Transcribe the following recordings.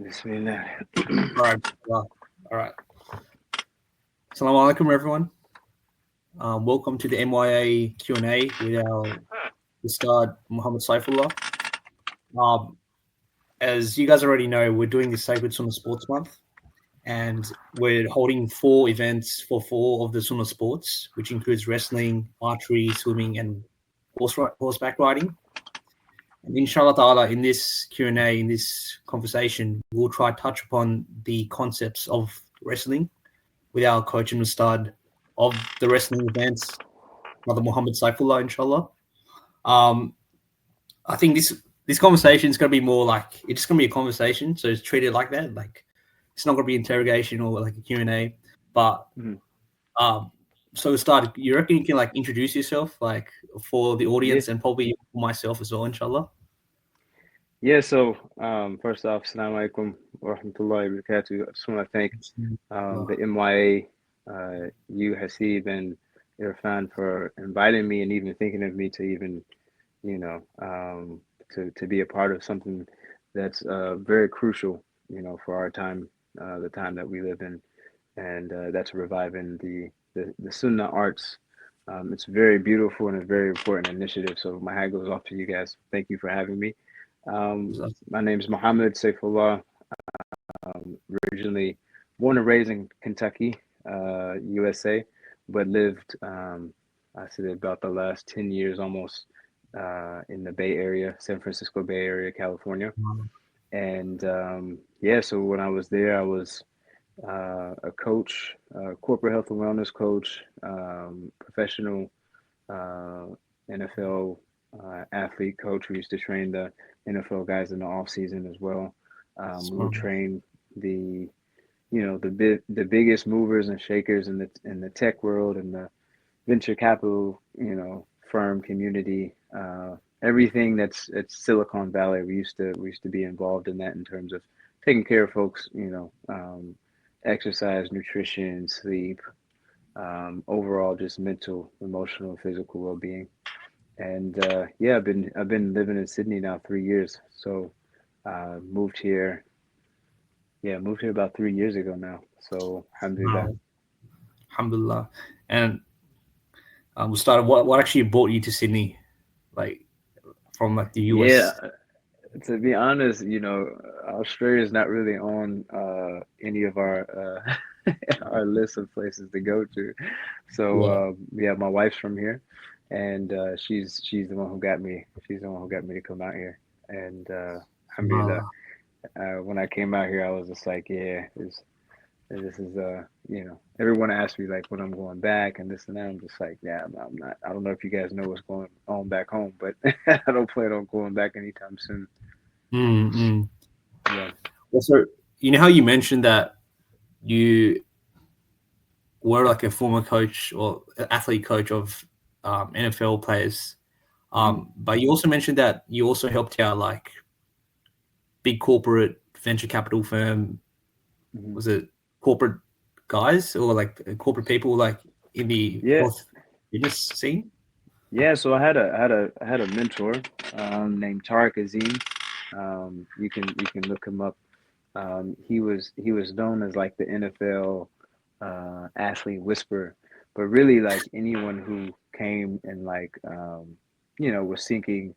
Bismillah. All right. Well, all right. Assalamu alaikum, everyone. Welcome to the MYA Q&A with our Ustad Muhammad Saifullah. Um, as you guys already know, we're doing the Sacred Sunnah Sports Month, and we're holding 4 events for 4 of the Sunnah sports, which includes wrestling, archery, swimming, and horseback riding. And inshallah ta'ala, in this Q&A, in this conversation, we'll try to touch upon the concepts of wrestling with our coach and Ustad of the wrestling events, Brother Muhammad Saifullah, inshallah. I think this conversation is going to be more like, it's just going to be a conversation, so it's treated like that. Like, it's not going to be interrogation or like a Q&A. But so Ustad, you reckon you can like introduce yourself like for the Yeah, audience and probably for myself as well, inshallah? yeah. So, first off, Assalamu alaikum wa rahmatullahi wa barakatuh. I just want to thank the MYA, you, Hasib, and Irfan for inviting me and even thinking of me to even, you know, to be a part of something that's very crucial, for our time, the time that we live in, and that's reviving the Sunnah arts. It's very beautiful and a very important initiative. So my hat goes off to you guys. Thank you for having me. My name is Muhammad Saifullah. Originally born and raised in Kentucky, USA, but lived, I said about the last 10 years almost in the Bay Area, San Francisco Bay Area, California. And yeah, so when I was there, I was a coach, corporate health and wellness coach, professional NFL athlete coach. We used to train the NFL guys in the off season as well. We would train the the biggest movers and shakers in the tech world and the venture capital firm community. Everything that's at Silicon Valley, we used to be involved in that in terms of taking care of folks. Exercise, nutrition, sleep, overall just mental, emotional, physical well being. And yeah, I've been living in Sydney now 3 years. So moved here. Yeah, moved here about 3 years ago now. So alhamdulillah. Wow. Alhamdulillah. And we started. What actually brought you to Sydney, like from like the Yeah, US? to be honest, Australia is not really on any of our our list of places to go to. So Yeah. yeah, my wife's from here, and she's the one who got me. She's the one who got me to come out here, and alhamdulillah. Uh, When I came out here, I was just like, yeah, this is everyone asks me like when I'm going back and this and that. I'm just like, yeah, I'm not. I don't know if you guys know what's going on back home, but I don't plan on going back anytime soon. mm, mm. Yeah. Also, you know how you mentioned that you were like a former coach or athlete coach of NFL players, Mhm. but you also mentioned that you also helped out like big corporate venture capital firm. Mhm. Was it corporate guys or like corporate people like in the Yeah, health fitness scene? yeah. So I had a mentor named Tariq Azim. You can look him up. He was known as like the NFL athlete whisperer, but really like anyone who came and like was seeking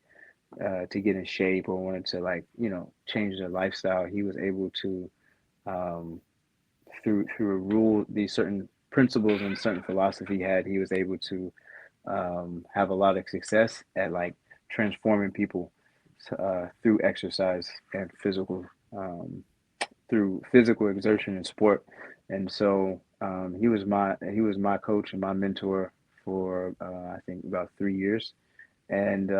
to get in shape or wanted to like change their lifestyle, he was able to um, through a rule, these certain principles and certain philosophy he had, he was able to have a lot of success at like transforming people through exercise and um, through physical exertion and sport. And so he was my coach and my mentor for I think about 3 years. And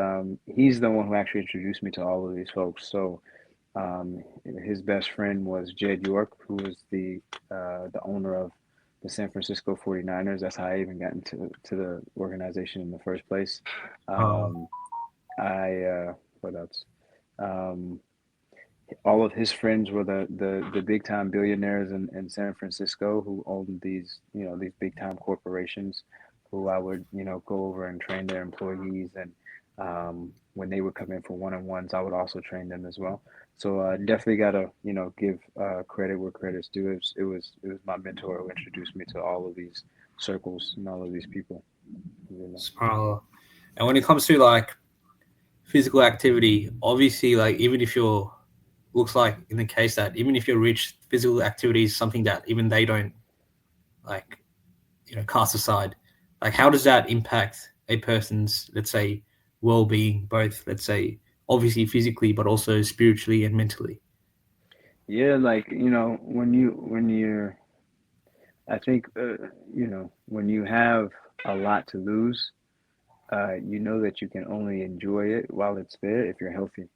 he's the one who actually introduced me to all of these folks. So um, his best friend was Jed York, who was the owner of the San Francisco 49ers. That's how I even got into the organization in the first place. Oh, Um, I what else? Um, all of his friends were the big time billionaires in San Francisco who owned these big time corporations who I would go over and train their employees, and when they would come in for one on ones I would also train them as well. So I definitely gotta, give credit where credit's due. It was my mentor who introduced me to all of these circles and all of these people. You know. SubhanAllah. And when it comes to like physical activity, obviously, like even if you're looks like in the case that even if you're rich, physical activity is something that even they don't like, cast aside. Like, how does that impact a person's, let's say, well-being, both, let's say, obviously physically, but also spiritually and mentally? Yeah, like when you're, I think when you have a lot to lose, you know that you can only enjoy it while it's there if you're healthy.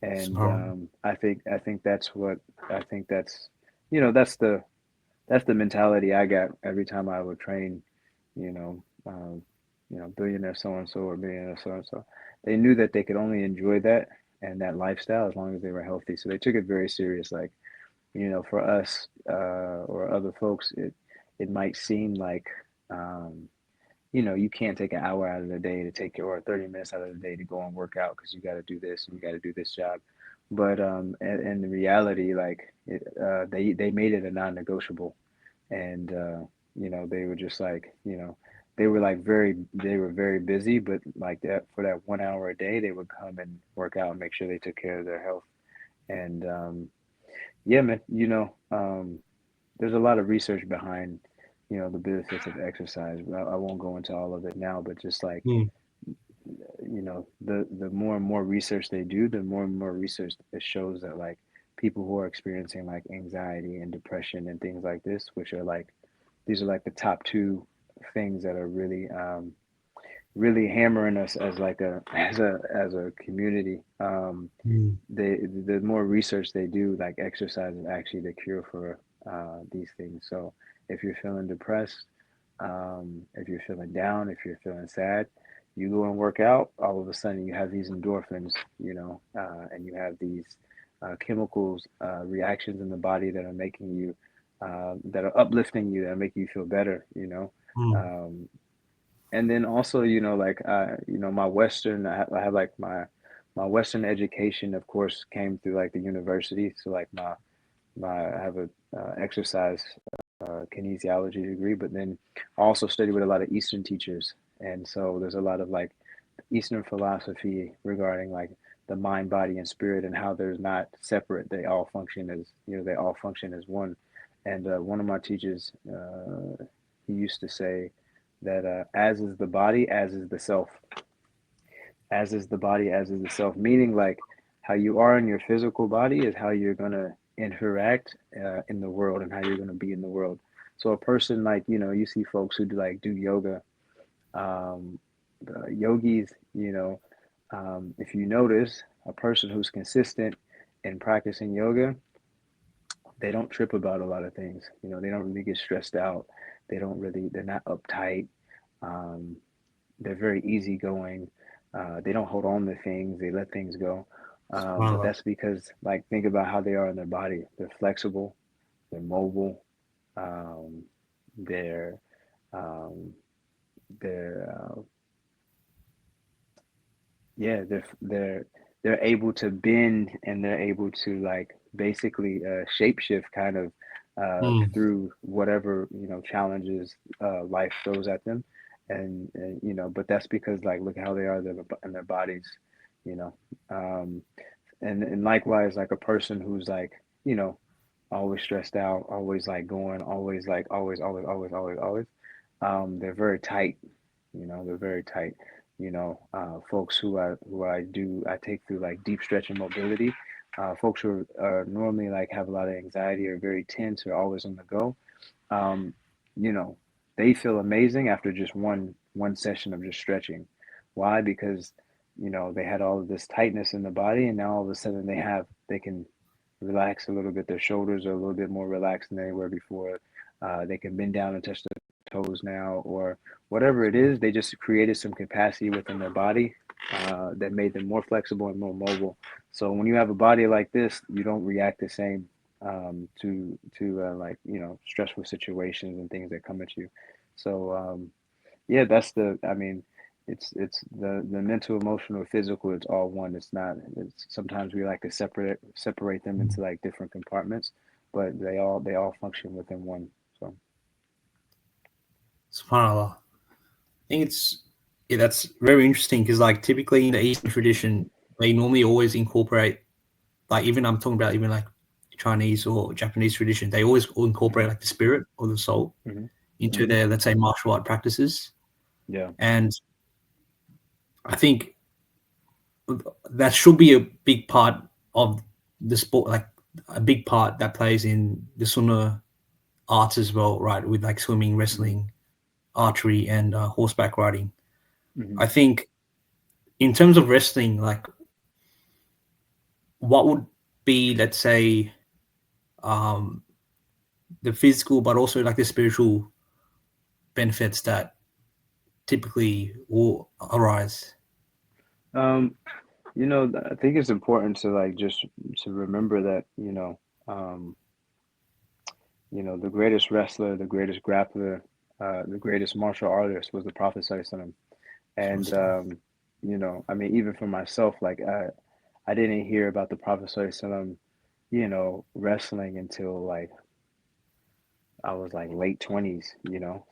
And SubhanAllah. I think that's what I think that's you know that's the mentality I got every time I would train, you know, billionaire so and so or billionaire so and so. They knew that they could only enjoy that and that lifestyle as long as they were healthy. So they took it very serious. Like, for us or other folks, it might seem like um, you can't take an hour out of the day to take or 30 minutes out of the day to go and work out because you got to do this and you got to do this job. But in reality, like they made it a non-negotiable, and they were just like, they were very busy, but like that for that 1 hour a day, they would come and work out and make sure they took care of their health. And yeah, man, there's a lot of research behind, the benefits of exercise. I won't go into all of it now, but just like, Mm, the more and more research they do, the more and more research that shows that like people who are experiencing like anxiety and depression and things like this, which are like these are like the top two things that are really hammering us as like a community. mm, The more research they do, like exercise is actually the cure for these things. So if you're feeling depressed, if you're feeling down, if you're feeling sad, you go and work out. All of a sudden, you have these endorphins, and you have these chemicals, reactions in the body that are making you, that are uplifting you, that make you feel better. mm, Um, and then also, like my Western, I have like my Western education, of course, came through like the university. So like I have a exercise kinesiology degree, but then I also studied with a lot of Eastern teachers, and so there's a lot of like Eastern philosophy regarding like the mind, body, and spirit, and how there's not separate. They all function as one. And one of my teachers, he used to say that as is the body, as is the self. As is the body, as is the self. Meaning like how you are in your physical body is how you're gonna interact in the world and how you're gonna be in the world. So a person like you see folks who do yoga, um, yogis, if you notice a person who's consistent in practicing yoga, they don't trip about a lot of things. They don't really get stressed out. They're not uptight. Um, they're very easygoing. They don't hold on to things. They let things go. But SubhanAllah. that's because, like, think about how they are in their body. They're flexible. They're mobile. Um, they're um, they're yeah, they're able to bend, and they're able to like basically shapeshift kind of Mm, through whatever challenges life throws at them, and but that's because like look how they are in their bodies, you know, um, and likewise like a person who's like you know always stressed out, always like going, always like always, they're very tight. They're very tight. Folks I take through like deep stretch and mobility. Folks who are normally like have a lot of anxiety or very tense or always on the go. Um, you know, they feel amazing after just one session of just stretching. Why? Because they had all of this tightness in the body, and now all of a sudden they can relax a little bit. Their shoulders are a little bit more relaxed than they were before. They can bend down and touch their toes now, or whatever it is. They just created some capacity within their body that made them more flexible and more mobile. So when you have a body like this, you don't react the same to like stressful situations and things that come at you. So yeah, that's the. I mean, it's the mental, emotional, physical. It's all one. It's not. It's sometimes we like to separate them into like different compartments, but they all function within one. So. SubhanAllah. I think it's yeah, that's very interesting because like typically in the Eastern tradition, they normally always incorporate like even I'm talking about even like Chinese or Japanese tradition, they always incorporate Hmm. like the spirit or the soul Hmm. into Hmm. their let's say martial art practices, Yeah. and I think that should be a big part of the sport, like a big part that plays in the Sunnah arts as well, right? With like swimming, Hmm. wrestling, archery, and horseback riding. Hmm. I think in terms of wrestling, like what would be, let's say, um, the physical, but also like the spiritual benefits that typically will arise? Um, I think it's important to like just to remember that, um, the greatest wrestler, the greatest grappler, the greatest martial artist was the Prophet Sallallahu Alaihi Wasallam. And I mean, even for myself, like I didn't hear about the Prophet Sallallahu Alaihi Wasallam, wrestling until like I was like late 20s.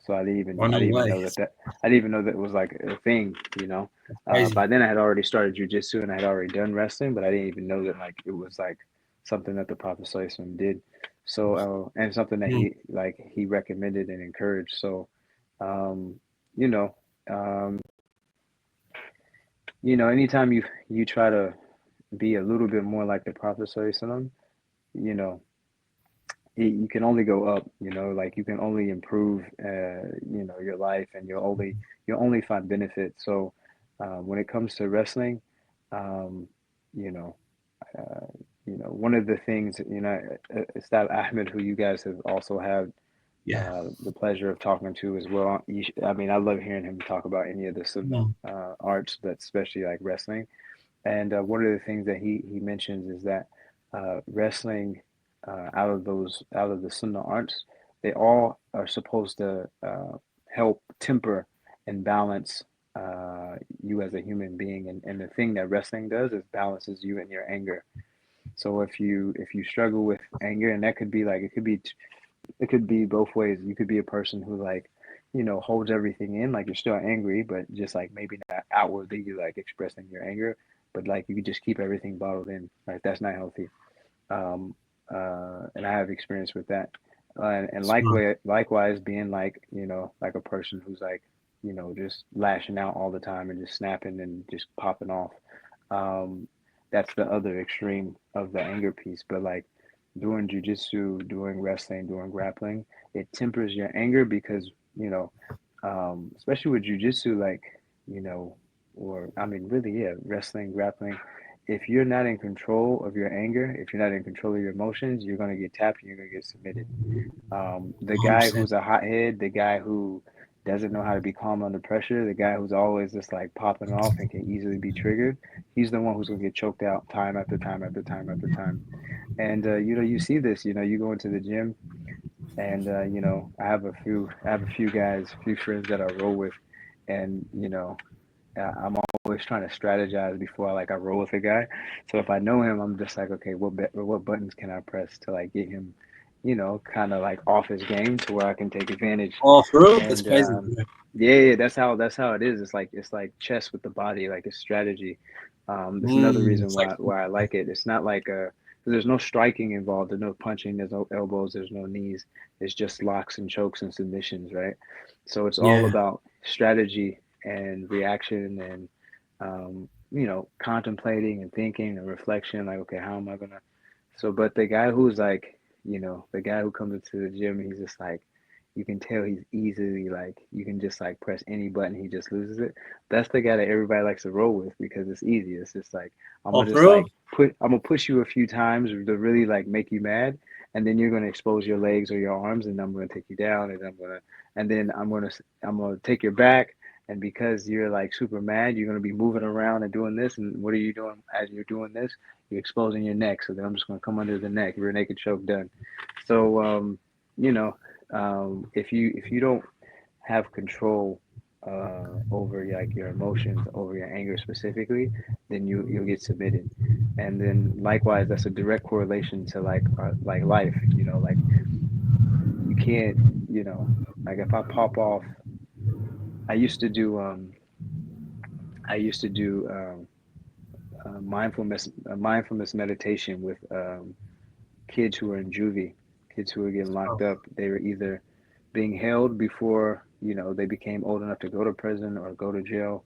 So Oh I no didn't even way! know that I didn't even know that it was like a thing. Crazy. By then I had already started jujitsu and I had already done wrestling, but I didn't even know that like it was like something that the Prophet Sallallahu Alaihi Wasallam did. So and something that Mm, he recommended and encouraged. So um, you know, um, anytime you try to be a little bit more like the Prophet Sallallahu Alaihi Wasallam, you know, you can only go up, like you can only improve your life, and you'll only find benefit. So when it comes to wrestling, um you know uh, one of the things, Ustad Ahmed, who you guys have also had yeah. the pleasure of talking to as well. I mean, I love hearing him talk about any of the Sunnah Mm, arts, but especially like wrestling. And one of the things that he mentions is that wrestling, out of the Sunnah arts, they all are supposed to help temper and balance you as a human being. And the thing that wrestling does is balances you in your anger. So if you struggle with anger, and that could be like it could be both ways. You could be a person who like holds everything in, like you're still angry, but just like maybe not outwardly you like expressing your anger, but like you could just keep everything bottled in. Like that's not healthy. um and I have experience with that. And smart. likewise being like like a person who's like just lashing out all the time and just snapping and just popping off. um that's the other extreme of the anger piece. But like doing jujitsu, doing wrestling, doing grappling, it tempers your anger because especially with jujitsu, like you know or I mean really, yeah, wrestling, grappling, if you're not in control of your anger, if you're not in control of your emotions, you're going to get tapped and you're going to get submitted. The guy 100%. who's a hothead, the guy who doesn't know how to be calm under pressure, the guy who's always just like popping off and can easily be triggered, he's the one who's going to get choked out time after time after time after time. And you see this, you go into the gym, and I have a few guys, a few friends that I roll with, and I'm always trying to strategize before I roll with a guy. So if I know him, I'm just like, okay, what buttons can I press to like get him, kind of like off his game to where I can take advantage. Oh, for real? That's And crazy. yeah, that's how it is. It's like chess with the body, like it's strategy. That's another reason It's like why I like it. It's not like 'cause there's no striking involved. There's no punching. There's no elbows. There's no knees. It's just locks and chokes and submissions, right? So it's all yeah. about strategy and reaction and contemplating and thinking and reflection. Like, okay, how am I gonna? So, but the guy who's like, the guy who comes into the gym, he's just like, you can tell he's easily like, you can just like press any button, he just loses it. That's the guy that everybody likes to roll with because it's easy. It's just like, I'm Oh, gonna for just real? like I'm gonna push you a few times to really like make you mad, and then you're gonna expose your legs or your arms, and I'm gonna take you down, and then I'm gonna take your back. And because you're like super mad, you're gonna be moving around and doing this. And what are you doing as you're doing this? You're exposing your neck. So then I'm just gonna come under the neck. Rear naked choke, done. So you know, if you don't have control over like your emotions, over your anger specifically, then you'll get submitted. And then likewise, that's a direct correlation to like life. Like you can't, you know, like if I pop off, I used to do I used to do mindfulness meditation with kids who were in juvie, kids who were getting locked Oh, up. They were either being held before they became old enough to go to prison or go to jail,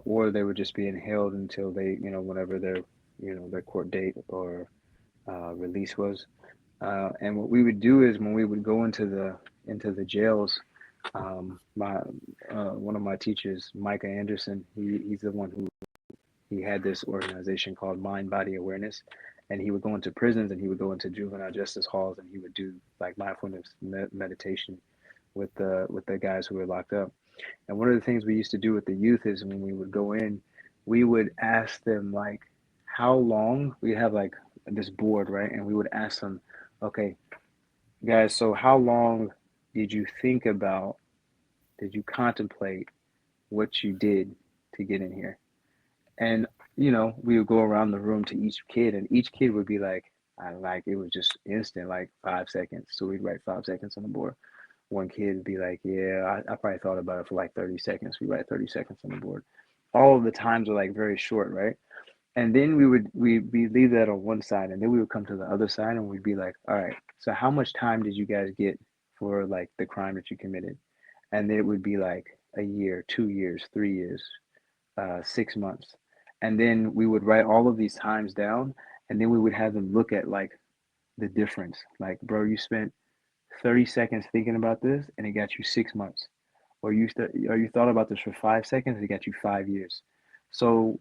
or they were just being held until they whenever their court date or release was. And what we would do is when we would go into the jails, my one of my teachers, Micah Anderson, he's the one who he had this organization called Mind Body Awareness, and he would go into prisons and he would go into juvenile justice halls and he would do like mindfulness meditation with the guys who were locked up. And one of the things we used to do with the youth is when we would go in, we would ask them like how long we have like this board, right? And we would ask them, okay, guys, so how long did you think about, did you contemplate what you did to get in here? And we would go around the room to each kid, and each kid would be like, I like it was just instant, like 5 seconds. So we'd write 5 seconds on the board. One kid would be like, yeah, I probably thought about it for like 30 seconds. We write 30 seconds on the board. All of the times are like very short, right? And then we leave that on one side, and then we would come to the other side, and we'd be like, all right, so how much time did you guys get for like the crime that you committed? And it would be like a year, 2 years, 3 years, 6 months. And then we would write all of these times down, and then we would have them look at like the difference. Like, bro, you spent 30 seconds thinking about this, and it got you 6 months. Or you thought about this for 5 seconds, it got you 5 years. So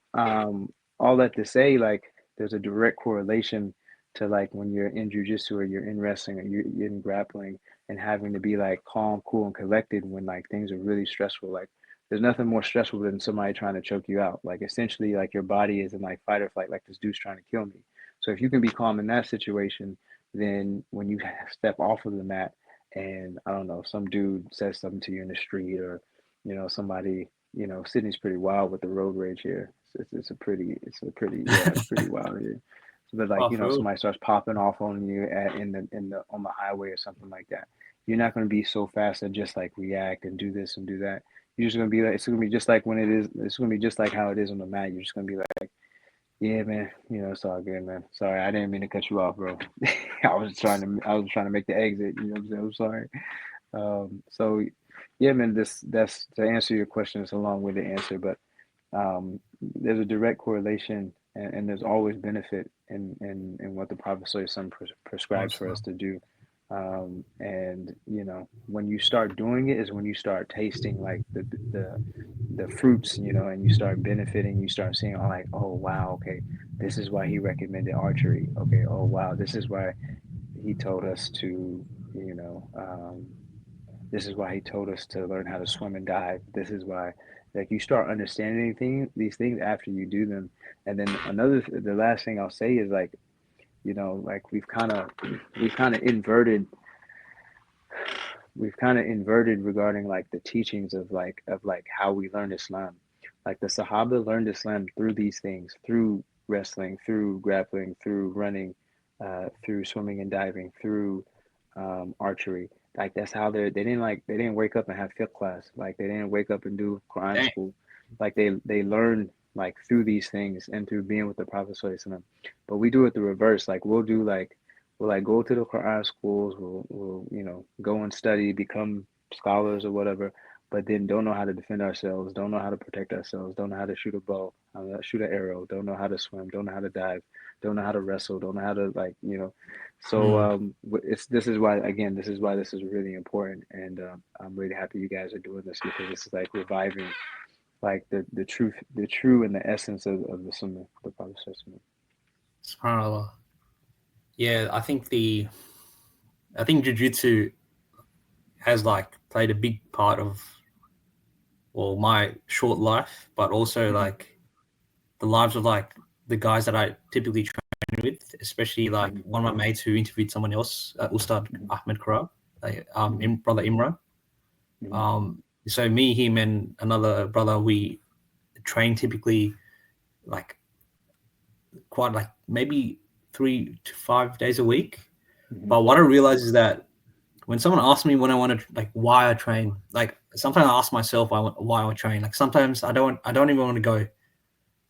all that to say, like, there's a direct correlation to like when you're in jujitsu or you're in wrestling or you're in grappling and having to be like calm, cool, and collected when like things are really stressful. Like there's nothing more stressful than somebody trying to choke you out. Like essentially, like your body is in like fight or flight, like this dude's trying to kill me. So if you can be calm in that situation, then when you step off of the mat and I don't know, some dude says something to you in the street or somebody, Sydney's pretty wild with the road rage here. It's pretty wild here. So, but like oh, for real? somebody starts popping off on you in the on the highway or something like that. You're not going to be so fast and just like react and do this and do that. You're just going to be like, it's going to be just like when it is. It's going to be just like how it is on the mat. You're just going to be like, yeah, man. It's all good, man. Sorry, I didn't mean to cut you off, bro. I was trying to make the exit. You know what I'm saying? I'm sorry. So yeah, man. That's to answer your question. It's a long-winded answer, but there's a direct correlation, and there's always benefit in what the Prophet ﷺ prescribes Most for us to do. And when you start doing it is when you start tasting like the fruits, and you start benefiting. You start seeing, oh, like, oh wow, okay, this is why he recommended archery. Okay, oh wow, this is why he told us to, you know, um, this is why he told us to learn how to swim and dive. This is why, like, you start understanding these things after you do them. And then the last thing I'll say is like, like we've kind of inverted, regarding like the teachings of like how we learn Islam. Like the Sahaba learned Islam through these things, through wrestling, through grappling, through running, through swimming and diving, through archery. Like that's how they didn't wake up and have fiqh class. Like they didn't wake up and do Quran dang. school. Like they learned like through these things and through being with the Prophet Sallallahu Alaihi Wasallam. But we do it the reverse. Like we'll like go to the Quran schools. We'll go and study, become scholars or whatever. But then don't know how to defend ourselves. Don't know how to protect ourselves. Don't know how to shoot a bow. How to shoot an arrow. Don't know how to swim. Don't know how to dive. Don't know how to wrestle. Don't know how to So Mm, it's this is why again this is really important, and I'm really happy you guys are doing this because this is like reviving like the true and the essence of the Sunnah, the Prophet Sallallahu. subhanallah. Yeah, I think jiu-jitsu has like played a big part of well my short life, but also Mm-hmm, like the lives of like the guys that I typically train with, especially like mm-hmm, one of my mates who interviewed someone else, Ustad mm-hmm, Ahmed Karab, mm-hmm, brother Imran. mm-hmm, Um, So me, him, and another brother, we train typically like quite like maybe 3 to 5 days a week. Mm-hmm. But what I realize is that when someone asks me when I want to, like, why I train, like sometimes I ask myself why I train. Like sometimes I don't even want to go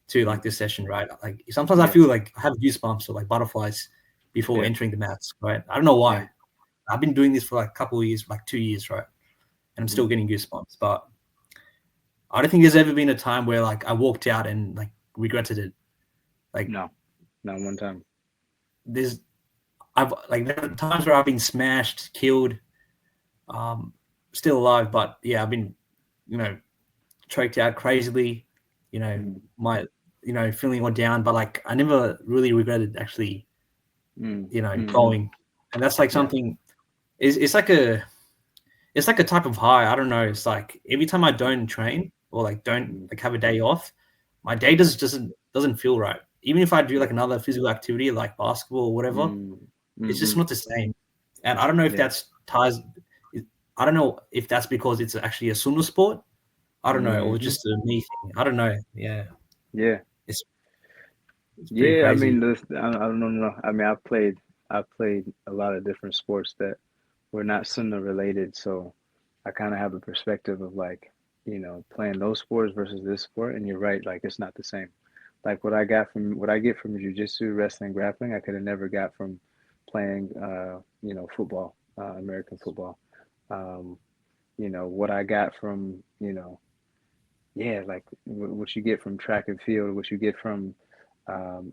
to like this session, right? Like sometimes I Yeah. feel like I have goosebumps or like butterflies before Yeah. entering the mats, right? I don't know Yeah. why. I've been doing this for like a couple of years, like 2 years, right? And I'm still Mm-hmm. getting goosebumps. But I don't think there's ever been a time where like I walked out and like regretted it. Like No, not one time. there are times where I've been smashed, killed, still alive, but yeah, I've been, choked out crazily, Mm-hmm. my, feeling went down, but like I never really regretted actually, Mm-hmm. going. And that's like Yeah. something, it's like a type of high. I don't know. It's like every time I don't train or like don't Mm-hmm. like have a day off, my day doesn't feel right. Even if I do like Yeah. another physical activity like basketball or whatever, it's just Mm-hmm. not the same. And I don't know if Yeah. that's ties. I don't know if that's because it's actually a Sunnah sport. I don't know, or Mm-hmm. just a me thing. I don't know. Yeah, Yeah. it's it's pretty Yeah. I mean, crazy. I don't know. I mean, I played a lot of different sports that were not Sunnah related, so I kind of have a perspective of like, playing those sports versus this sport. And you're right, like it's not the same. Like what I get from jujitsu, wrestling, grappling, I could have never got from playing, football, American football. Um, what I got from, yeah, like what you get from track and field, what you get from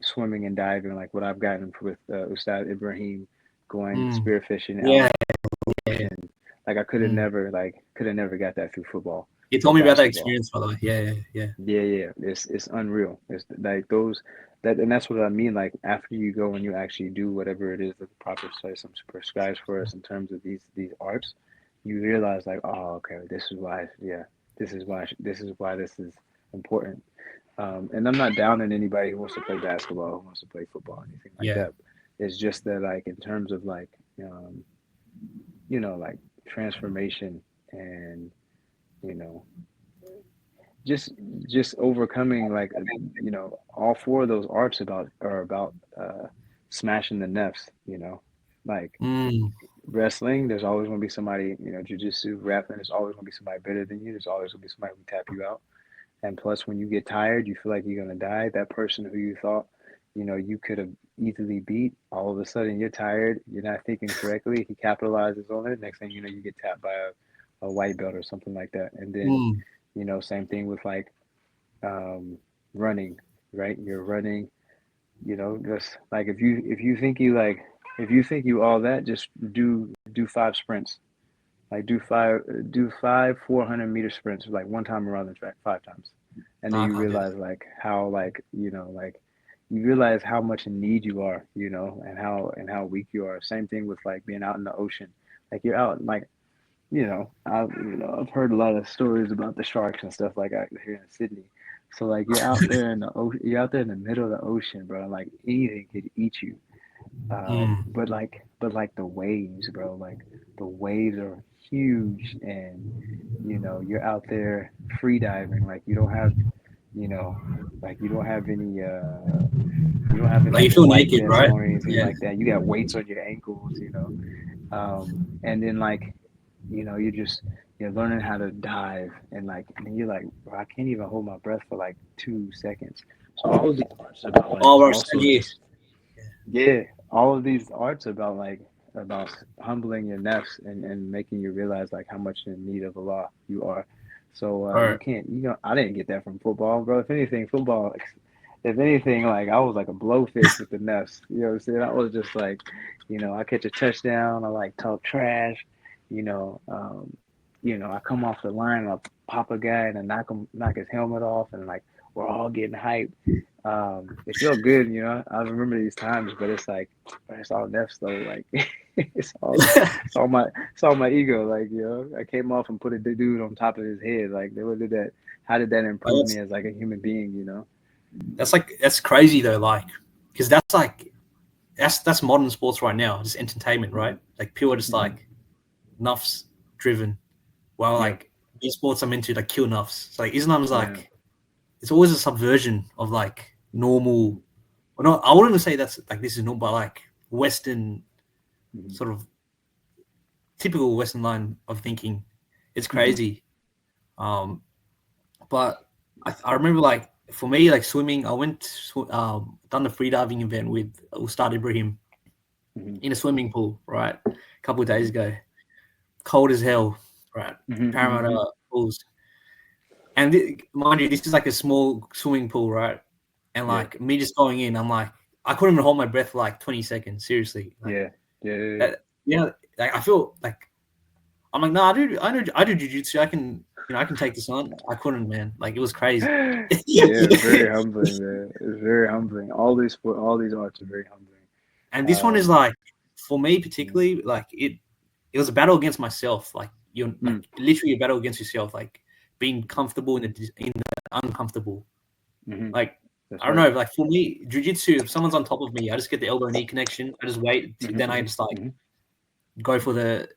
swimming and diving, like what I've gotten with Ustad Ibrahim going Mm, spearfishing out in yeah, the yeah. ocean. Like I Mm. could have never got that through football You or told me about that basketball. experience, by the way. Yeah, yeah, yeah. Yeah, yeah, it's unreal. It's like and that's what I mean. Like after you go and you actually do whatever it is that the proper system prescribes for us in terms of these arts, you realize like, oh, okay, this is why. Yeah, this is important. And I'm not down on anybody who wants to play basketball, who wants to play football, anything like Yeah. that. It's just that like in terms of like, um, like transformation and you know just just overcoming like all four of those arts are about smashing the nefs, like Mm, wrestling there's always going to be somebody, jiu-jitsu, rapping, there's always going to be somebody better than you, there's always going to be somebody who tap you out. And plus when you get tired, you feel like you're going to die, that person who you thought you could have easily beat, all of a sudden you're tired, you're not thinking correctly, he capitalizes on it, next thing you know you get tapped by a white belt or something like that. And then mm. same thing with like um, running, right? You're running, just like if you think you all that, just do 5 sprints, like do five 400-meter sprints, like one time around the track 5 times, and then No, I you can't do realize like how like like you realize how much in need you are, and how weak you are. Same thing with like being out in the ocean, like you're out like I've heard a lot of stories about the sharks and stuff like out here in Sydney. So like you're out there in the middle of the ocean, bro. Like anything could eat you. that. Mm, But like the waves, bro. Like the waves are huge, and you're out there free diving. Like you know, you don't have any like you like feel life naked, vests right? on or anything Yeah. like that. You got weights on your ankles, and then like you're learning how to dive, and like and then you're like, bro, I can't even hold my breath for like 2 seconds. So all of these arts about like Oh, we're same also here. just yeah, all of these arts about like about humbling your nafs and making you realize like how much in need of Allah you are. So All you right. can't, I didn't get that from football, bro. If anything, football, if anything, like I was like a blowfish with the nafs. You know what I'm saying? I was just like, I catch a touchdown, I like talk trash, you know, um, I come off the line, I pop a guy and I knock his helmet off, and like we're all getting hyped. It felt good, I remember these times, but it's like, it's all nefs though. Like it's all my ego. Like, I came off and put a dude on top of his head. Like, what did that? How did that But improve me as like a human being? that's crazy though, like, because that's like that's modern sports right now, just entertainment, Hmm. right? Like pure, just Hmm. like nuffs driven. Well, Yeah. like these sports are meant to like kill nafs. So like Islam's Yeah. like it's always a subversion of like normal. Well, not I wouldn't say that's like this is normal, but like Western Mm-hmm. sort of typical Western line of thinking. It's Mm-hmm. crazy. But I remember like for me like swimming, I went done the freediving event with Ustad Ibrahim Mm-hmm. in a swimming pool, right? A couple of days Mm-hmm. ago. Cold as hell, right? Mm-hmm. Mm-hmm. Parramatta pools. And mind you, this is like a small swimming pool, right? And Yeah. like me just going in, I'm like, I couldn't even hold my breath for like 20 seconds. Seriously, like Yeah. Yeah. Yeah. that. Yeah, like I feel like I'm like, no, I do jujitsu. I can take this on. I couldn't, man. Like it was crazy. Yeah, it's very humbling, man. It's very humbling. All these arts are very humbling. And this one is Um, like, for me mm, particularly, like it was a battle against myself. Like you're like mm, literally a battle against yourself. Like being comfortable in the uncomfortable. hmm. Like That's I don't right. know. Like for me, jujitsu, if someone's on top of me, I just get the elbow knee connection. I just wait. Hmm. Then I Hmm. just like Hmm. go for the.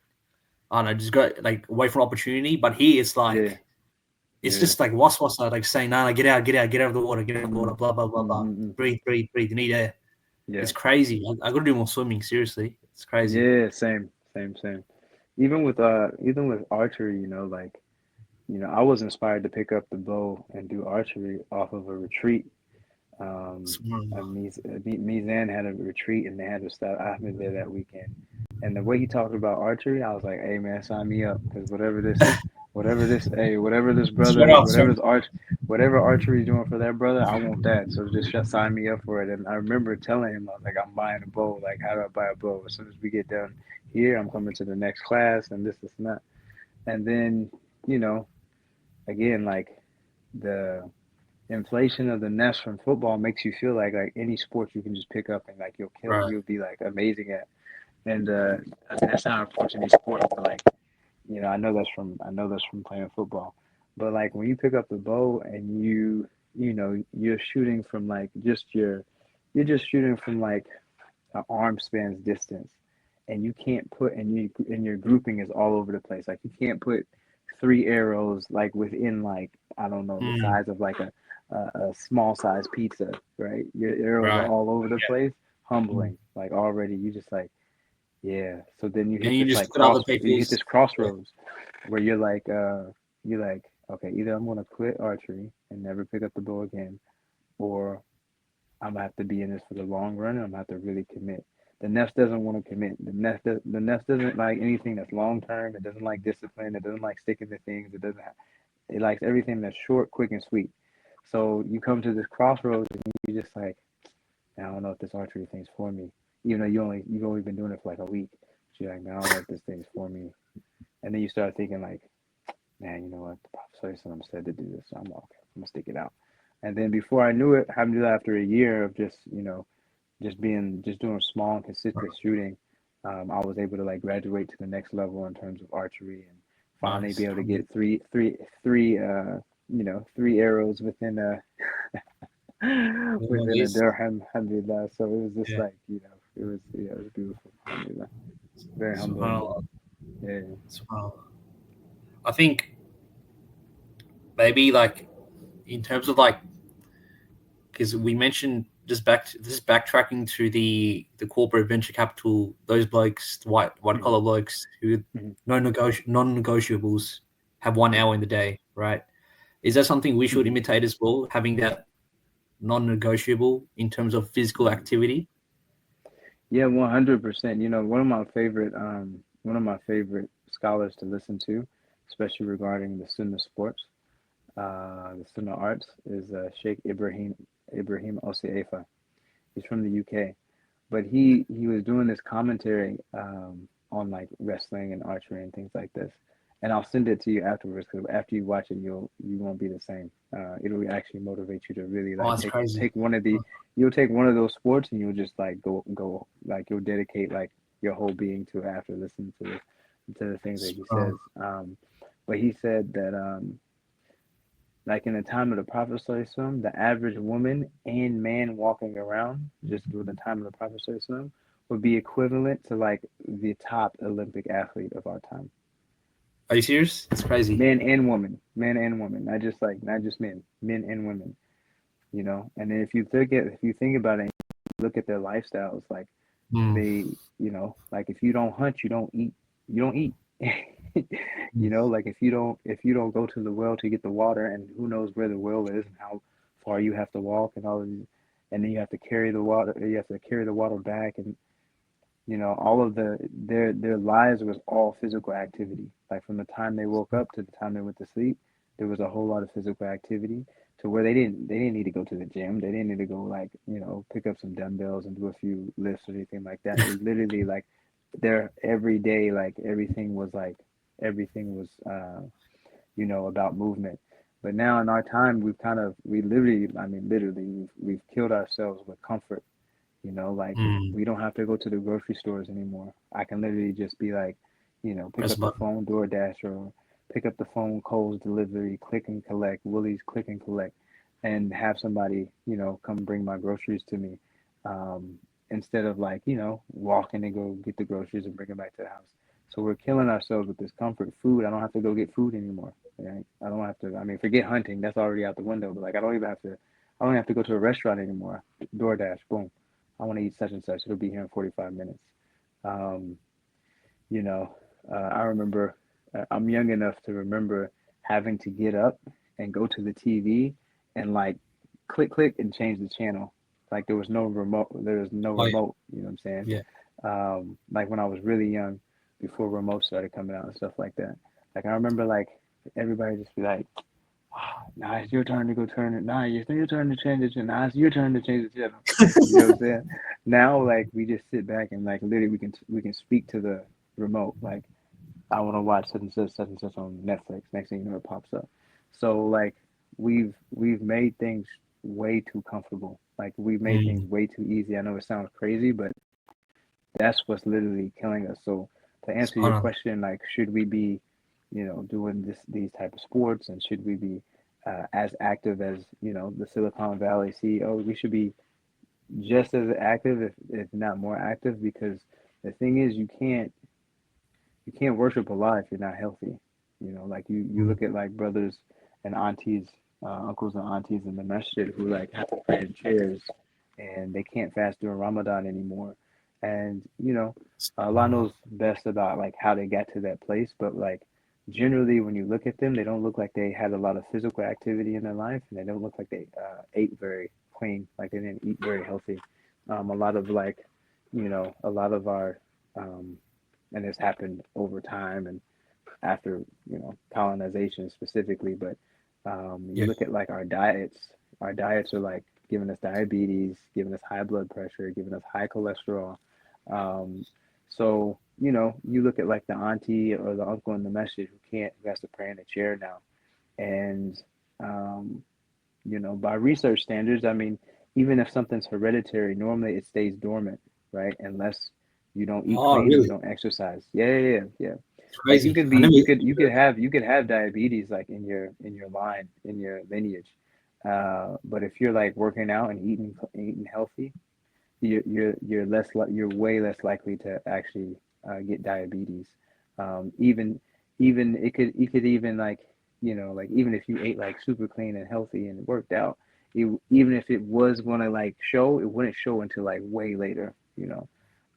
I don't know. Just go like wait for opportunity. But here it's Yeah. like it's Yeah. just like waswasa, like saying, "Nah, get out of the water, get out of the Mm, water." Blah blah blah mm, blah. mm, mm. Breathe, breathe, breathe. You need air. Yeah. It's crazy. I got to do more swimming. Seriously, it's crazy. Yeah. Same. Same. Same. Even with archery, like I was inspired to pick up the bow and do archery off of a retreat. Mizan had a retreat and they had Ustad Ahmed there that weekend. And the way he talked about archery, I was like, "Hey man, sign me up because whatever this Straight brother, up, straight up. whatever archery is doing for that brother, I want that. So just sign me up for it." And I remember telling him, I was like, "I'm buying a bow. Like, how do I buy a bow? As soon as we get done here, I'm coming to the next class and this and that." And then, you know, again, like the inflation of the nest from football makes you feel like any sport you can just pick up and like Right. you'll be like amazing at. And that's how I approach any sport. But like I know that's from playing football. But like when you pick up the bow and you're shooting from like you're just shooting from like an arm span's distance, and you can't put and your grouping is all over the place. Like you can't put three arrows like within like I don't know the Mm, size of like a small size pizza, right? Your arrows are right. all over the place. Mm. Humbling. Like already you just like yeah. So then And you just look at other you hit people's. this Yeah. crossroads where you're like okay, either I'm gonna quit archery and never pick up the bow again, or I'm gonna have to be in this for the long run, and I'm gonna have to really commit. The nest doesn't want to commit. The nest doesn't like anything that's long term. It doesn't like discipline. It doesn't like sticking to things. It likes everything that's short, quick, and sweet. So you come to this crossroads, and you just like, I don't know if this archery thing's for me. Even though you've only been doing it for like a week, but you're like, man, I don't know if this thing's for me. And then you start thinking like, man, you know what? The Prophet ﷺ said to do this, so I'm okay. I'm gonna stick it out. And then before I knew it, having to do that after a year of just just doing small and consistent shooting, I was able to like graduate to the next level in terms of archery and finally be Nice. able to get three arrows within a Yes. dirham, alhamdulillah. So it was just Yeah. like, it was beautiful, alhamdulillah. Very humbling. Subhanallah. Yeah. Subhanallah. I think maybe like in terms of like because we mentioned just backtracking to the corporate venture capital, those blokes, white Mm-hmm. collar blokes who Mm-hmm. non-negotiables have 1 hour in the day, right? Is that something we should Mm-hmm. imitate as well, having that non-negotiable in terms of physical Mm-hmm. activity? Yeah, 100%. One of my favorite scholars to listen to, especially regarding the Sunnah sports, the Sunnah arts, is Sheikh Ibrahim Osiefa. He's from the UK, but he was doing this commentary on like wrestling and archery and things like this. And I'll send it to you afterwards because after you watch it, you won't be the same. It'll actually motivate you to really Oh, like that's crazy. take one of the you'll take one of those sports and you'll just like go like you'll dedicate like your whole being to it after listening to the things that he says. But he said that like in the time of the Prophet ﷺ, the average woman and man walking around just during the time of the Prophet ﷺ would be equivalent to like the top Olympic athlete of our time. Are you serious? It's crazy. men and women, not just men and women. You know, and then if you think about it, look at their lifestyles, like Mm, they, you know, like if you don't hunt, you don't eat. You mm, know, like if you don't go to the well to get the water, and who knows where the well is and how far you have to walk and all of these, and then you have to carry the water, you have to carry the water back, and you know, all of their lives was all physical activity. Like from the time they woke up to the time they went to sleep, there was a whole lot of physical activity to where they didn't need to go to the gym. They didn't need to go like, you know, pick up some dumbbells and do a few lifts or anything like that. It literally like their every day, like everything was you know, about movement. But now in our time, we literally, I mean, literally, we've killed ourselves with comfort. You know, like mm. we don't have to go to the grocery stores anymore. I can literally just be like, you know, pick Press up the button. phone, DoorDash, or pick up the phone, Cole's delivery, click and collect, Willie's click and collect, and have somebody, you know, come bring my groceries to me, instead of like, you know, walking and go get the groceries and bring them back to the house. So we're killing ourselves with this comfort food. I don't have to go get food anymore. Right? I don't have to. I mean, forget hunting. That's already out the window. But like, I don't even have to. I don't have to go to a restaurant anymore. DoorDash, boom. I want to eat such and such. It'll be here in 45 minutes. Um, you know, I remember, I'm young enough to remember having to get up and go to the TV and like click and change the channel. Like there was no Oh yeah, remote, you know what I'm saying? yeah. Like when I was really young, before remote started coming out and stuff like that. Like I remember like everybody just be like, now it's your turn to go turn it. Nah, it's your turn to change the channel. Now it's your turn to change the channel. You know what I'm saying? Now, like we just sit back and like literally we can speak to the remote. Like I want to watch such and such on Netflix. Next thing you know, it pops up. So like we've made things way too comfortable. Like we've made things Mm. way too easy. I know it sounds crazy, but that's what's literally killing us. So to answer your Subhanallah. question, like should we be, you know, doing these type of sports, and should we be as active as, you know, the Silicon Valley CEO? We should be just as active, if not more active, because the thing is, you can't worship Allah if you're not healthy. You know, like you Mm. look at like brothers and aunties, uncles and aunties in the masjid who like have to pray in chairs, and they can't fast during Ramadan anymore. And you know, Allah Subhanallah. knows best about like how they got to that place, but like generally when you look at them, they don't look like they had a lot of physical activity in their life, and they don't look like they ate very clean, like they didn't eat very healthy. A lot of like, you know, a lot of our um, and it's happened over time and after, you know, colonization specifically. But you Yeah. look at like our diets are like giving us diabetes, giving us high blood pressure, giving us high cholesterol. um, so you know, you look at like the auntie or the uncle in the message who has to pray in a chair now. And um, you know, by research standards, I mean, even if something's hereditary, normally it stays dormant, right? Unless you don't eat Oh, clean and you really? don't exercise. Yeah. It's Like crazy. I never. you could have diabetes like in your line, in your lineage. But if you're like working out and eating healthy, you're way less likely to actually get diabetes. Even you could even like, you know, like even if you ate like super clean and healthy and worked out, even if it was gonna like show, it wouldn't show until like way later. You know,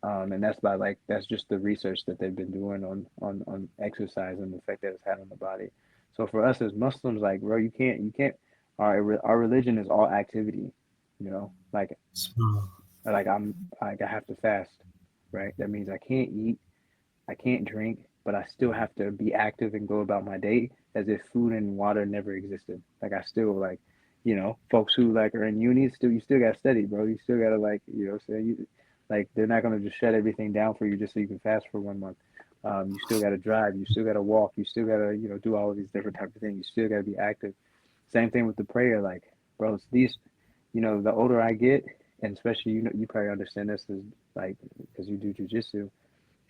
and that's by like that's just the research that they've been doing on exercise and the effect that it's had on the body. So for us as Muslims, like bro, you can't our religion is all activity. You know, Subhanallah. like I have to fast, right? That means I can't eat, I can't drink, but I still have to be active and go about my day as if food and water never existed. Like I still like, you know, folks who like are in uni, still you still gotta study, bro. You still gotta like, you know, say you like they're not gonna just shut everything down for you just so you can fast for 1 month. You still gotta drive, you still gotta walk, you still gotta, you know, do all of these different types of things. You still gotta be active. Same thing with the prayer, like, bro, it's these, you know, the older I get, and especially you know, you probably understand this is like because you do jujitsu,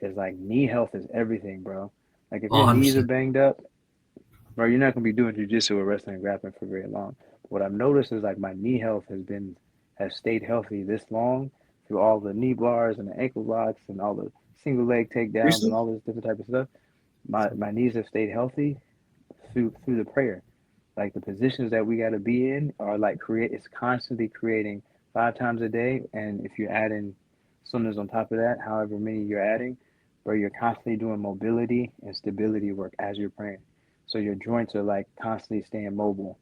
is like knee health is everything, bro. Like if Oh, your knees are 100%. banged up, bro, you're not gonna be doing jujitsu or wrestling and grappling for very long. What I've noticed is like my knee health has stayed healthy this long through all the knee bars and the ankle locks and all the single leg takedowns and Seriously? all this different type of stuff. my knees have stayed healthy through the prayer. Like the positions that we got to be in are like create. It's constantly creating 5 times a day, and if you're adding sunnahs on top of that, however many you're adding, where you're constantly doing mobility and stability work as you're praying. So your joints are like constantly staying mobile.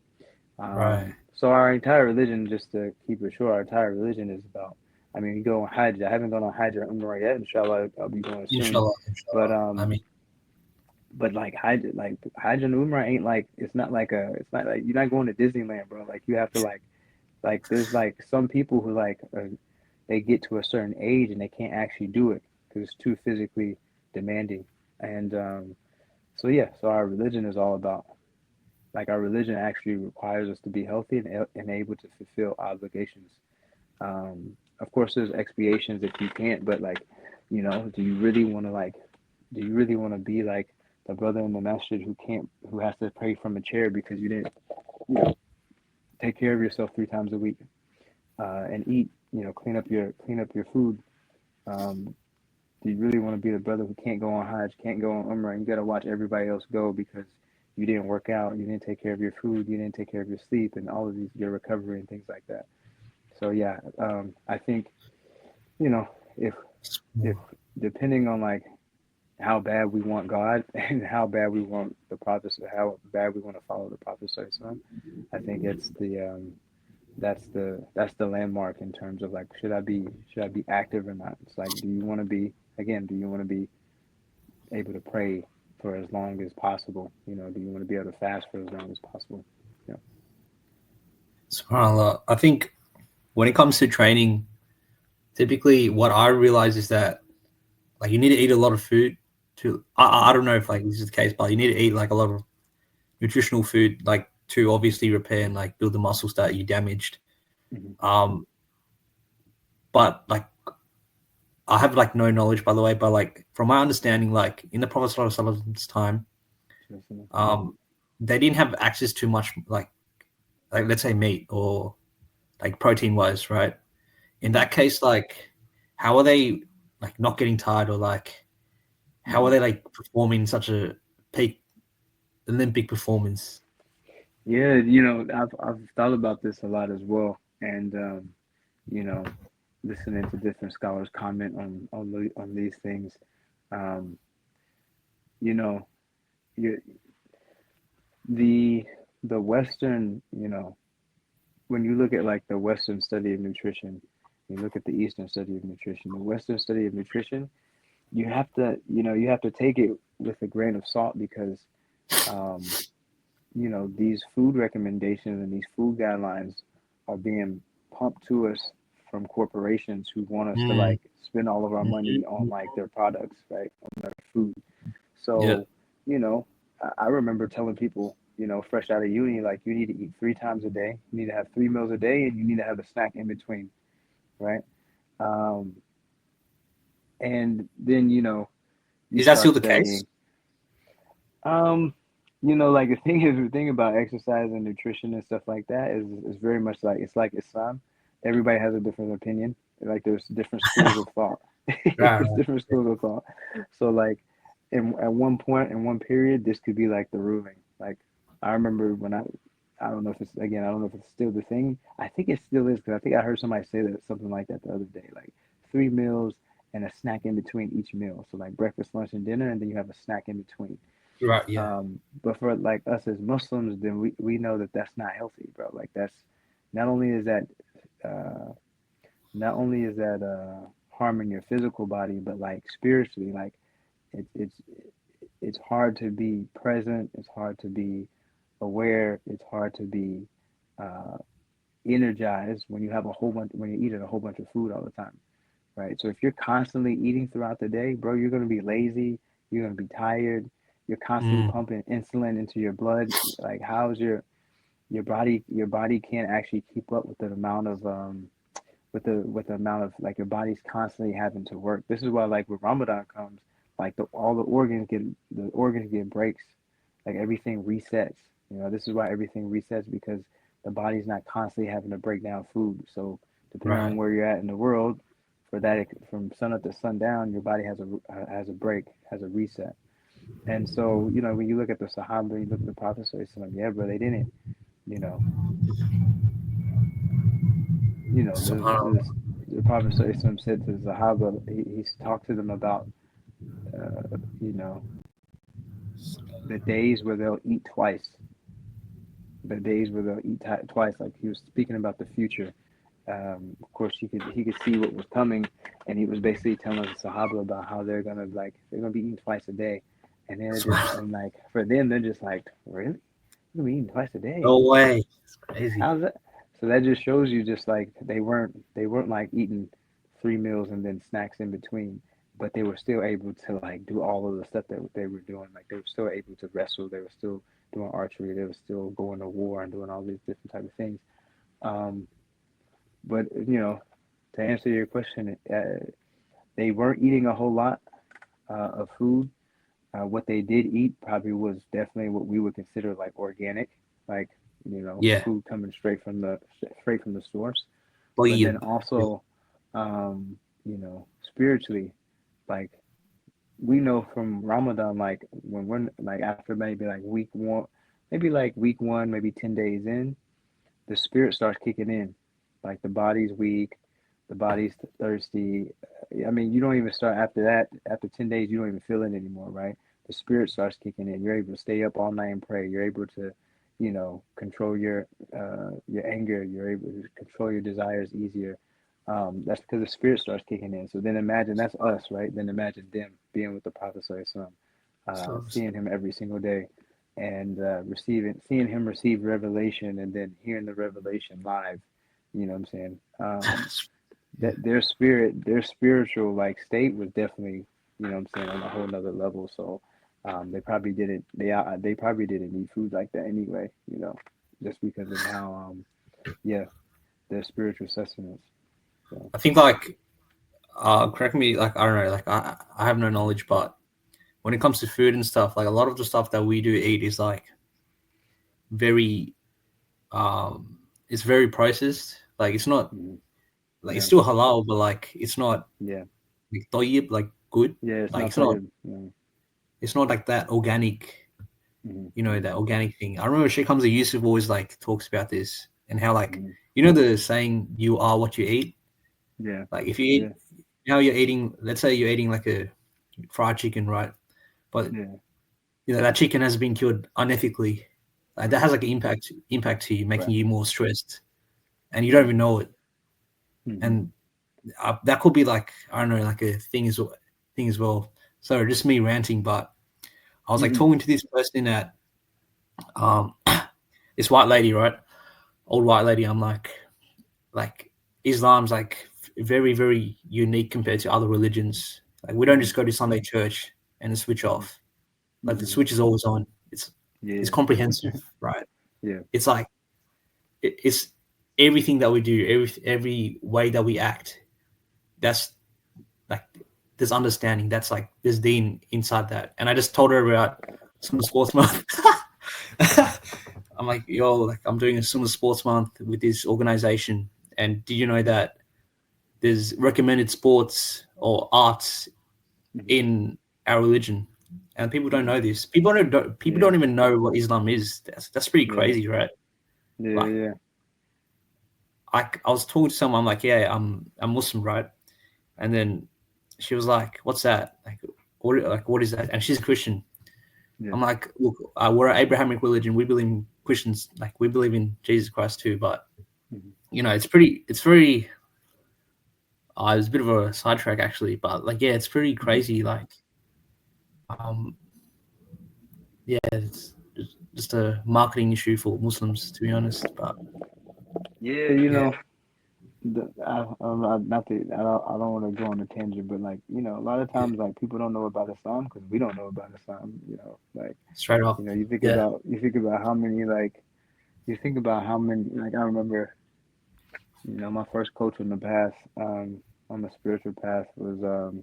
Right. So our entire religion, just to keep it short, our entire religion is about. I mean, we go on Hajj. I haven't gone on Hajj or Umrah yet. Inshallah, I'll be going soon. Inshallah, But inshallah. I mean, like Hajj and Umrah ain't like it's not like you're not going to Disneyland, bro. Like you have to like there's like some people who they get to a certain age and they can't actually do it because it's too physically demanding. And so yeah, so our religion is all about like our religion actually requires us to be healthy and able to fulfill obligations. Of course, there's expiations if you can't, but like, do you really want to do you really want to be like the brother in the masjid who has to pray from a chair because you didn't, you know, take care of yourself 3 times a week and eat, clean up your food. Um, do you really want to be the brother who can't go on Hajj, can't go on Umrah, and you got to watch everybody else go because you didn't work out, you didn't take care of your food, you didn't take care of your sleep, and all of these your recovery and things like that. So yeah, I think you know if if depending on like how bad we want God and how bad we want the Prophet, how bad we want to follow the Prophet, I think it's that's the landmark in terms of like should I be active or not? It's like do you want to be again? Do you want to be able to pray for as long as possible? Do you want to be able to fast for as long as possible? Yeah. subhanAllah. I think when it comes to training, typically what I realize is that like you need to eat a lot of food to. I don't know if like this is the case, but you need to eat like a lot of nutritional food, like to obviously repair and like build the muscles that you damaged. Mm-hmm. Um, but like I have like no knowledge, by the way, but like from my understanding, like in the Prophet Prophet's time, um, they didn't have access to much like let's say meat or like protein wise, right? In Mm-hmm. that case, like how are they like not getting tired or like how are Mm-hmm. they like performing such a peak Olympic performance? Yeah, I've thought about this a lot as well, and you know, listening to different scholars comment on these things, um, you know, you, the the Western, when you look at like the Western study of nutrition, you look at the Eastern study of nutrition. The Western study of nutrition, you have to take it with a grain of salt because, um, these food recommendations and these food guidelines are being pumped to us from corporations who want us to Mm. like spend all of our money on Mhm. like their products, right? On their food. Yeah. So, you know, I remember telling people, fresh out of uni, like you need to eat 3 times a day. You need to have 3 meals a day, and you need to have a snack in between, right? Um, and then you Is that still start the case? studying. Um, like the thing about exercise and nutrition and stuff like that is very much like it's like Islam. Everybody has a different opinion. Like there's different schools of thought. Right, There's right. different schools of thought. So like at one point in one period, this could be like the ruling. Like I remember when I don't know if it's again I don't know if it's still the thing. I think it still is because I think I heard somebody say that something like that the other day. Like 3 meals and a snack in between each meal. So like breakfast, lunch, and dinner, and then you have a snack in between. Right, yeah. But for like us as Muslims, then we know that that's not healthy, bro. Like that's not only is that uh, not only is that harming your physical body, but like spiritually, like it, it's it's hard to be present. It's hard to be aware. It's hard to be uh, energized when you have a whole bunch when you're eating a whole bunch of food all the time, right? So if you're constantly eating throughout the day, bro, you're gonna be lazy. You're gonna be tired. You're constantly Mm, pumping insulin into your blood. Like, how's your body can't actually keep up with the amount of with the amount of like your body's constantly having to work. This is why like when Ramadan comes, like all the organs get breaks, like everything resets. This is why everything resets because the body's not constantly having to break down food. So depending on right. where you're at in the world, for that from sun up to sundown, your body has a break, has a reset. And so, you know, when you look at the Sahaba, you look at the Prophet, so yeah, bro, they didn't, you know, Subhanallah. the Prophet ﷺ said to the Sahaba, he talked to them about, you know, the days where they'll eat twice, the days where they'll eat twice. Like he was speaking about the future. Of course, he could see what was coming, and he was basically telling the Sahaba about how they're gonna be eating twice a day, and they're just and like for them they're just like, really, you're gonna be eating twice a day? No way. It's crazy. How's that? So that just shows you just like they weren't like eating 3 meals and then snacks in between, but they were still able to like do all of the stuff that they were doing. Like they were still able to wrestle. They were still doing archery. They were still going to war and doing all these different type of things. Um, but to answer your question, they weren't eating a whole lot of food. What they did eat probably was definitely what we would consider like organic, like Yeah. food coming straight from the source. But then طيب. also, spiritually, like we know from Ramadan, like when we're like after maybe like week one, maybe 10 days in, the spirit starts kicking in. Like the body's weak, the body's thirsty. I mean, you don't even start after that. After 10 days, you don't even feel it anymore, right? The spirit starts kicking in. You're able to stay up all night and pray. You're able to, control your anger. You're able to control your desires easier. That's because the spirit starts kicking in. So then imagine that's us, right? Then imagine them being with the Prophet Sallallahu seeing him every single day, and seeing him receive revelation, and then hearing the revelation live. You know what I'm saying? That their spiritual like state was definitely, what I'm saying, on a whole nother level. So they probably didn't need food like that anyway. Just because of how yeah, their spiritual sustenance. So I think like correct me, like I don't know, like I have no knowledge, but when it comes to food and stuff, like a lot of the stuff that we do eat is like very it's very processed. Like it's not mhm. like it's Yeah, still halal, but like it's not yeah, like tayyib, like good. yeah. It's Like not it's not tayyib. Yeah. like that organic, Hmm. that organic thing. I remember Sheikh Hamza Yusuf always like talks about this and how like Hmm. the saying you are what you eat. Yeah, Like if you yeah, eat now you're eating, let's say you're eating like a fried chicken, right? But yeah, that chicken has been killed unethically. Like that right, has like an impact to you, right. making you more stressed, and you don't Yeah. even know it. Hmm. And that could be like I don't know, like a thing as well. So just me ranting, but I was like Hmm. talking to this person at um this white lady, right? Old white lady. I'm like Islam's like very very unique compared to other religions. Like we don't Hmm. just go to Sunday church and then switch Hmm. off. Like the Hmm. switch is always on. It's Yeah. comprehensive, right? Yeah. It's like it's everything that we do, every way that we act. That's like there's understanding. That's like there's deen inside that. And I just told her about Summer Sports Month. I'm like, yo, like I'm doing a Summer Sports Month with this organization. And did you know that there's recommended sports or arts Hmm. in our religion? And people don't Hmm. know this. People don't Yeah. even know what Islam is. That's pretty Yeah. crazy, right? Yeah. Like Yeah. I was talking to someone, I'm like, yeah, I'm Muslim, right? And then she was like, "What's that? What is that?" And she's a Christian. Yeah. I'm like, "Look, we're an Abrahamic religion. We believe in Christians, like we believe in Jesus Christ too. But Hmm. it's very. It's a bit of a sidetrack actually, but like, yeah, it's pretty Hmm. crazy. Like, um, yeah, it's just a marketing issue for Muslims, to be honest. But Yeah. yeah, I don't want to go on a tangent, but like a lot of yeah, times like people don't know about Islam because we don't know about Islam. Like straight up, yeah, you think about how many like I remember my first coach in the past on the spiritual path was a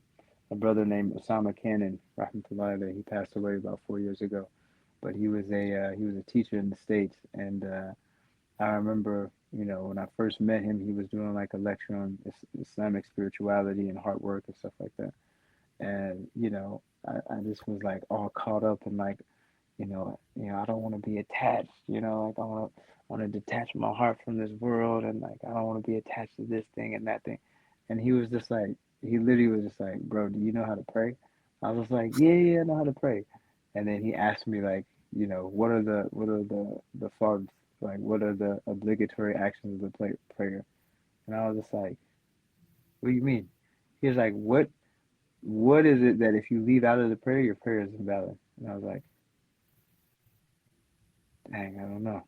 brother named Osama Cannon, rahmatullahi alayhi. He passed away about 4 years ago, but he was a teacher in the States, and I remember when I first met him, he was doing like a lecture on Islamic spirituality and hard work and stuff like that. and I just was like all caught up in like I don't want to be attached, like I want to detach my heart from this world, and like I don't want to be attached to this thing and that thing. And he was just like, he literally was just like, bro, do you know how to pray? I was like, yeah, yeah, I know how to pray. And then he asked me like, what are the fards, like what are the obligatory actions of the prayer? And I was just like, what do you mean? He was like, what is it that if you leave out of the prayer, your prayer is invalid? And I was like, dang, I don't know.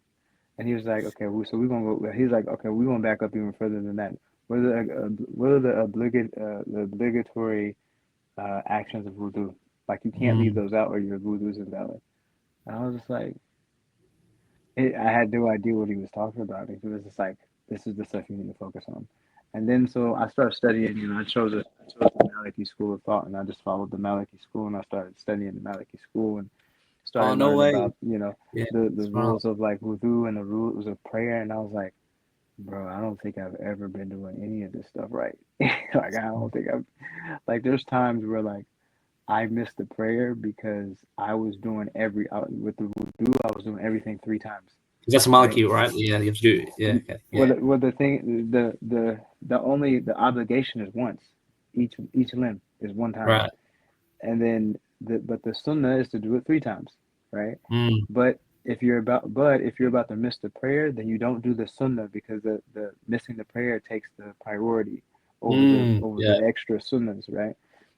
And he was like, okay, so we're gonna go. He's like, okay, we're gonna back up even further than that. What are the obligatory actions of wudu? Like you can't leave Mm. those out, or your wudu is invalid. And I was just like, I had no idea what he was talking about. He was just like, this is the stuff you need to focus on. And then so I started studying. I chose the Maliki school of thought, and I just followed the Maliki school, and I started studying the Maliki school, and Oh, started no learning way. about Yeah. the Wow. rules of like wudu and the rules of prayer. And I was like, bro, I don't think I've ever been doing any of this stuff right. Like I don't think I've like there's times where like I missed the prayer because I was doing with the wudu, I was doing everything three times, That's a right? molecule, right? Yeah, you have to do it. Yeah. Okay. Well, Yeah. the thing, the obligation is once. Each limb is one time, Right. and then but the sunnah is to do it three times, right? Mm. But if you're about to miss the prayer, then you don't do the sunnah because the missing the prayer takes the priority over the Mm. over Yeah. the extra sunnahs, right?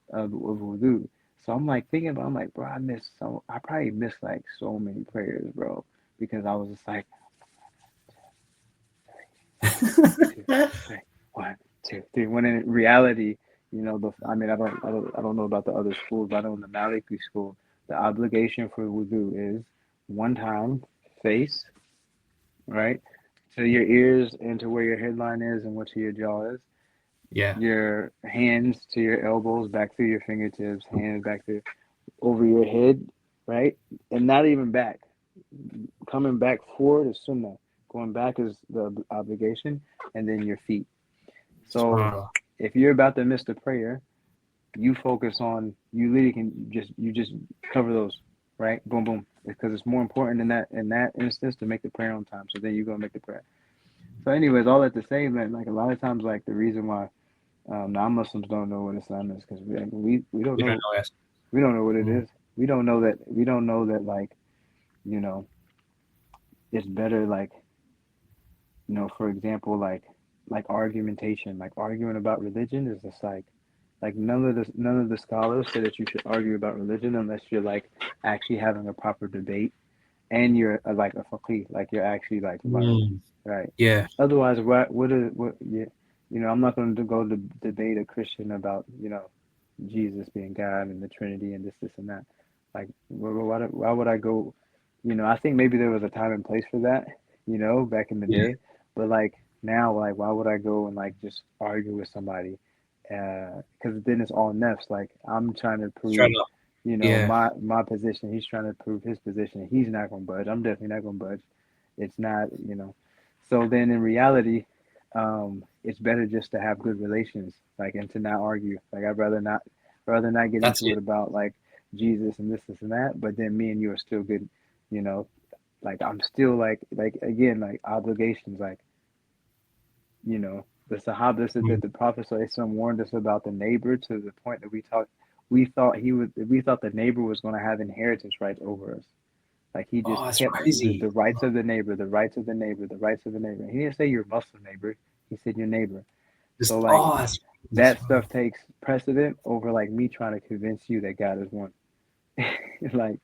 Of wudu. So I'm like thinking about, I'm like, bro, I probably missed like so many prayers, bro, because I was just like, two, three, one, two, three. When in reality, I mean, I don't know about the other schools, but I know in the Maliki school, the obligation for wudu is one time face, right, to your ears and to where your headline is and what to your jaw is. Yeah. Your hands to your elbows, back through your fingertips, hands back through over your head, right, and not even back. Coming back forward is sunnah. Going back is the obligation, and then your feet. So Subhanallah. if you're about to miss the prayer, you focus on you literally can you just cover those, right? Boom, boom, because it's more important in that instance to make the prayer on time. So then you're gonna make the prayer. So, anyways, all that to say that like a lot of times like the reason why non-Muslims don't know what Islam is because we don't We don't know know. Yes. what it Mm. is. We don't know that like you know it's better like for example like argumentation, like arguing about religion is just like none of the scholars say that you should argue about religion unless you're like actually having a proper debate and you're like a faqih, like you're actually like learned, Mm. right? Yeah. Otherwise, what I'm not going to go to debate a Christian about Jesus being God and the Trinity and this and that. Like, why would I go? I think maybe there was a time and place for that, back in the Yeah. day. But like now, like, why would I go and like just argue with somebody? Because then it's all nefs. Like I'm trying to Straight prove, up. Yeah. my position. He's trying to prove his position. He's not gonna budge. I'm definitely not gonna budge. It's not. So then in reality, it's better just to have good relations, like, and to not argue. Like I'd rather not get That's into it. it about like Jesus and this and that. But then me and you are still good, you know. Like I'm still like again like obligations. Like the Sahaba said Mm. that the Prophet ﷺ warned us about the neighbor to the point that we thought the neighbor was going to have inheritance rights over us. Like he Oh, just that's kept crazy. the rights of the neighbor, the rights of the neighbor, the rights of the neighbor. He didn't say your Muslim neighbor. He said your neighbor. So Just like oh, that's crazy. that stuff takes precedent over like me trying to convince you that God is one. Like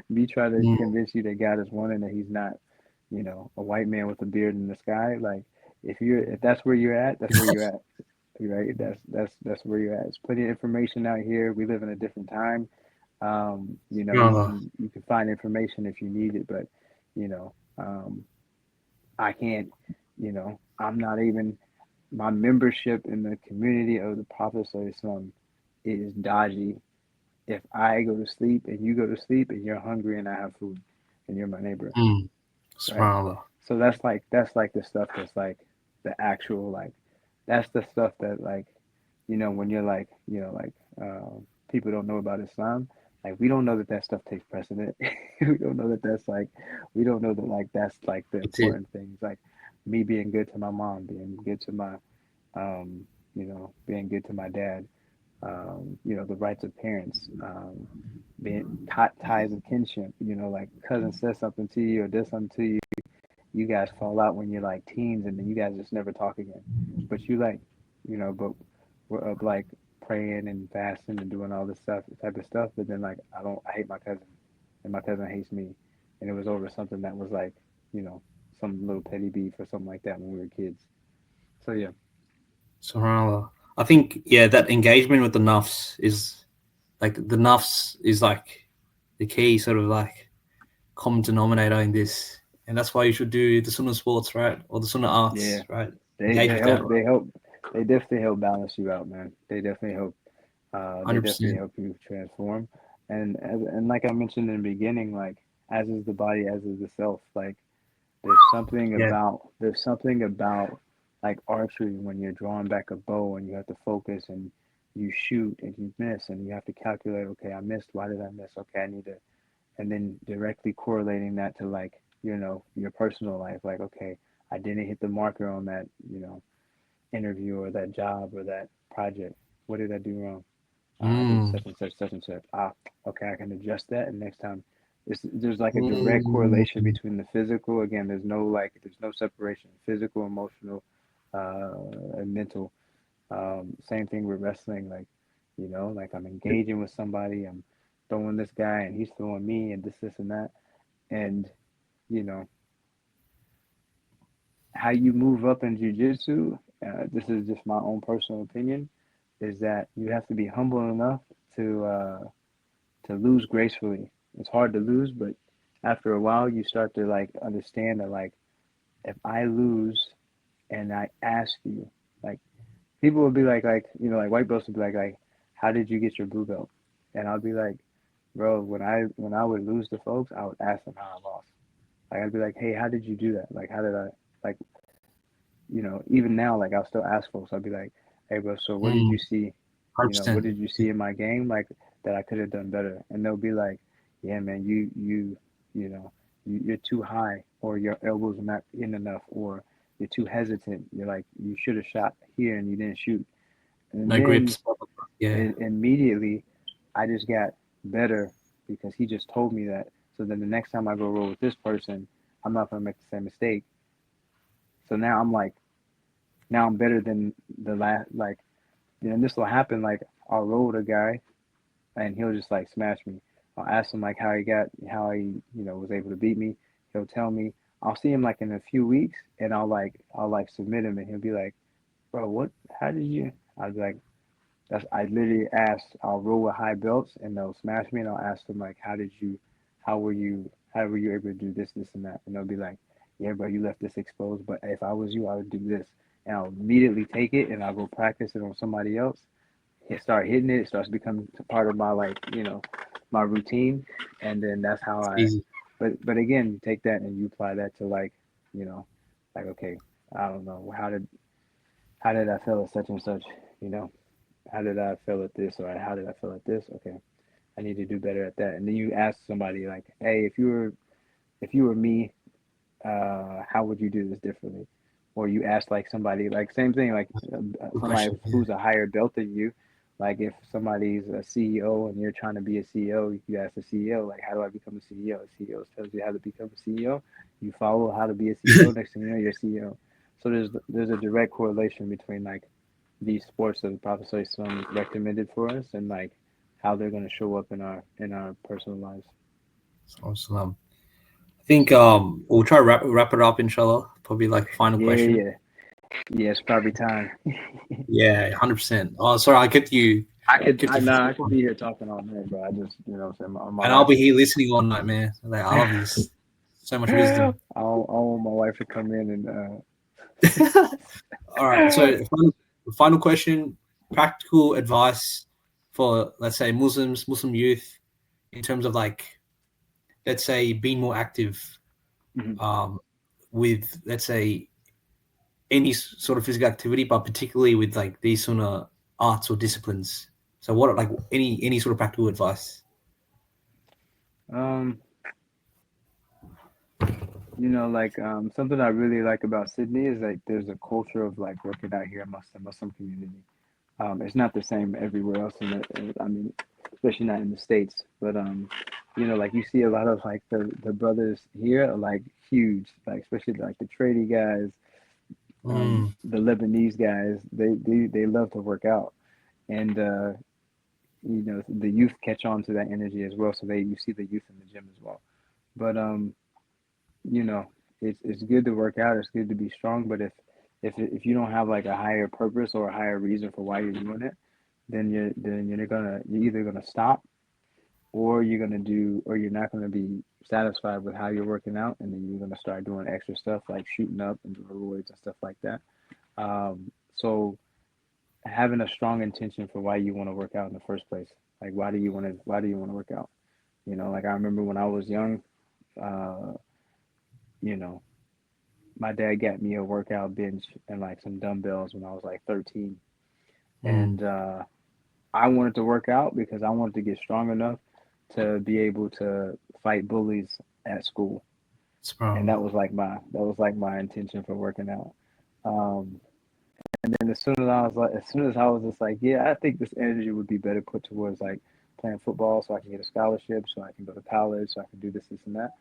me trying to Mm. convince you that God is one and that He's not, a white man with a beard in the sky. Like if that's where you're at, that's where you're at. Right? That's where you're at. There's plenty of information out here. We live in a different time. You SubhanAllah. can find information if you need it, but you know, um, I can't. I'm not even my membership in the community of the Prophet ﷺ is dodgy. If I go to sleep and you go to sleep and you're hungry and I have food and you're my neighbor, Mm. right? SubhanAllah. So that's like the stuff that's like the actual like that's the stuff that like when you're like people don't know about Islam. Like we don't know that that stuff takes precedent. We don't know that that's like we don't know that like that's like the It's it. important things. Like me being good to my mom, being good to my being good to my dad. The rights of parents, being ties of kinship. Like cousin says something to you or does something to you, you guys fall out when you're like teens, and then you guys just never talk again. But you like, but we're up like praying and fasting and doing all this stuff, type of stuff. But then like I hate my cousin, and my cousin hates me, and it was over something that was like, you know, some little petty beef or something like that when we were kids. So yeah, Subhanallah. I think that engagement with the nafs is like the key sort of like common denominator in this, and that's why you should do the Sunnah sports, right, or the Sunnah yeah, arts, right? they Engage they with that, help right? they help they definitely help balance you out, man. They definitely 100%. help you transform. And like I mentioned in the beginning, like as is the body, as is the self. Like Yeah, there's something about like archery when you're drawing back a bow and you have to focus and you shoot and you miss and you have to calculate, okay, I missed, why did I miss? Okay, I need to, and then directly correlating that to like, your personal life, like, okay, I didn't hit the marker on that, interview or that job or that project. What did I do wrong? I did mm, such and such, such and such. Okay, I can adjust that, and next time, there's like a direct correlation mm, between the physical. Again, there's no separation. Physical, emotional, and mental. Same thing with wrestling. Like, like I'm engaging with somebody. I'm throwing this guy, and he's throwing me, and this, and that, and you know how you move up in jujitsu. This is just my own personal opinion. Is that you have to be humble enough to lose gracefully. It's hard to lose, but after a while, you start to like understand that like if I lose and I ask you, like people will be like white belts will be like how did you get your blue belt? And I'll be like, bro, when I would lose to folks, I would ask them how I lost. Like I'd be like, hey, how did you do that? Like how did I like even now like I'll still ask folks. I'll be like, hey, bro, so what did mm, you see? What 100%. did you see in my game like that I could have done better? And they'll be like, yeah, man, you know, you're too high, or your elbows are not in enough, or you're too hesitant. You're like, you should have shot here and you didn't shoot. And No then grips. Yeah, immediately, I just got better because he just told me that. So then the next time I go roll with this person, I'm not gonna make the same mistake. So now I'm like, now I'm better than the last. Like, and this will happen. Like, I'll roll with a guy, and he'll just like smash me. I'll ask him like how he was able to beat me. He'll tell me. I'll see him like in a few weeks, and I'll like submit him, and he'll be like, bro, what? How did you? I'll be like, I literally asked. I'll roll with high belts, and they'll smash me, and I'll ask them like, how were you able to do this, this, and that? And they'll be like, yeah, bro, you left this exposed, but if I was you, I would do this, and I'll immediately take it, and I'll go practice it on somebody else. Start hitting it. It starts becoming part of my like my routine, and then that's how it's I. easy. But again, you take that and you apply that to like you know, like okay, I don't know how did I feel at such and such, you know, how did I feel at this or how did I feel at this? Okay, I need to do better at that. And then you ask somebody like, hey, if you were me, how would you do this differently? Or you ask like somebody like same thing like Good somebody question. Yeah. who's a higher belt than you. Like if somebody's a CEO and you're trying to be a CEO, you ask the CEO like, how do I become a CEO? The CEO tells you how to become a CEO. You follow how to be a CEO. Next thing you know, you're a CEO. So there's a direct correlation between like these sports that the Prophet ﷺ recommended for us and like how they're going to show up in our personal lives. Awesome. I think we'll try to wrap it up, inshallah. Probably like final Yeah, question. yeah, yeah. It's probably time. Yeah, 100%. Oh, sorry, kept I you for know so I could long. be here talking all night, bro. I just, what I'm saying, my And I'll wife be is. here listening all night, man. Like, I love this. So much I wisdom. want my wife to come in and. All right. So, final question: practical advice for, let's say, Muslim youth, in terms of like, let's say, being more active, Mhm. um, with, let's say, any sort of physical activity, but particularly with like these sort of arts or disciplines. So what, like, any sort of practical advice? Um, like something I really like about Sydney is like there's a culture of like working out here amongst the Muslim community. It's not the same everywhere else I mean, especially not in the States. But like you see a lot of like the brothers here are like huge, like especially like the tradie guys, Mm, the Lebanese guys. They love to work out, and the youth catch on to that energy as well. So you see the youth in the gym as well. But you know, it's good to work out. It's good to be strong. But if you don't have like a higher purpose or a higher reason for why you're doing it, you're either gonna stop, or you're not gonna be satisfied with how you're working out, and then you're gonna start doing extra stuff like shooting up and roids and stuff like that. So having a strong intention for why you want to work out in the first place, like why do you want to work out? Like I remember when I was young, uh, you know, my dad got me a workout bench and like some dumbbells when I was like 13, mm, and I wanted to work out because I wanted to get strong enough to be able to fight bullies at school, and subhanallah. that was like my intention for working out. Um, and then as soon as I was just like, yeah, I think this energy would be better put towards like playing football, so I can get a scholarship, so I can go to college, so I can do this, and that.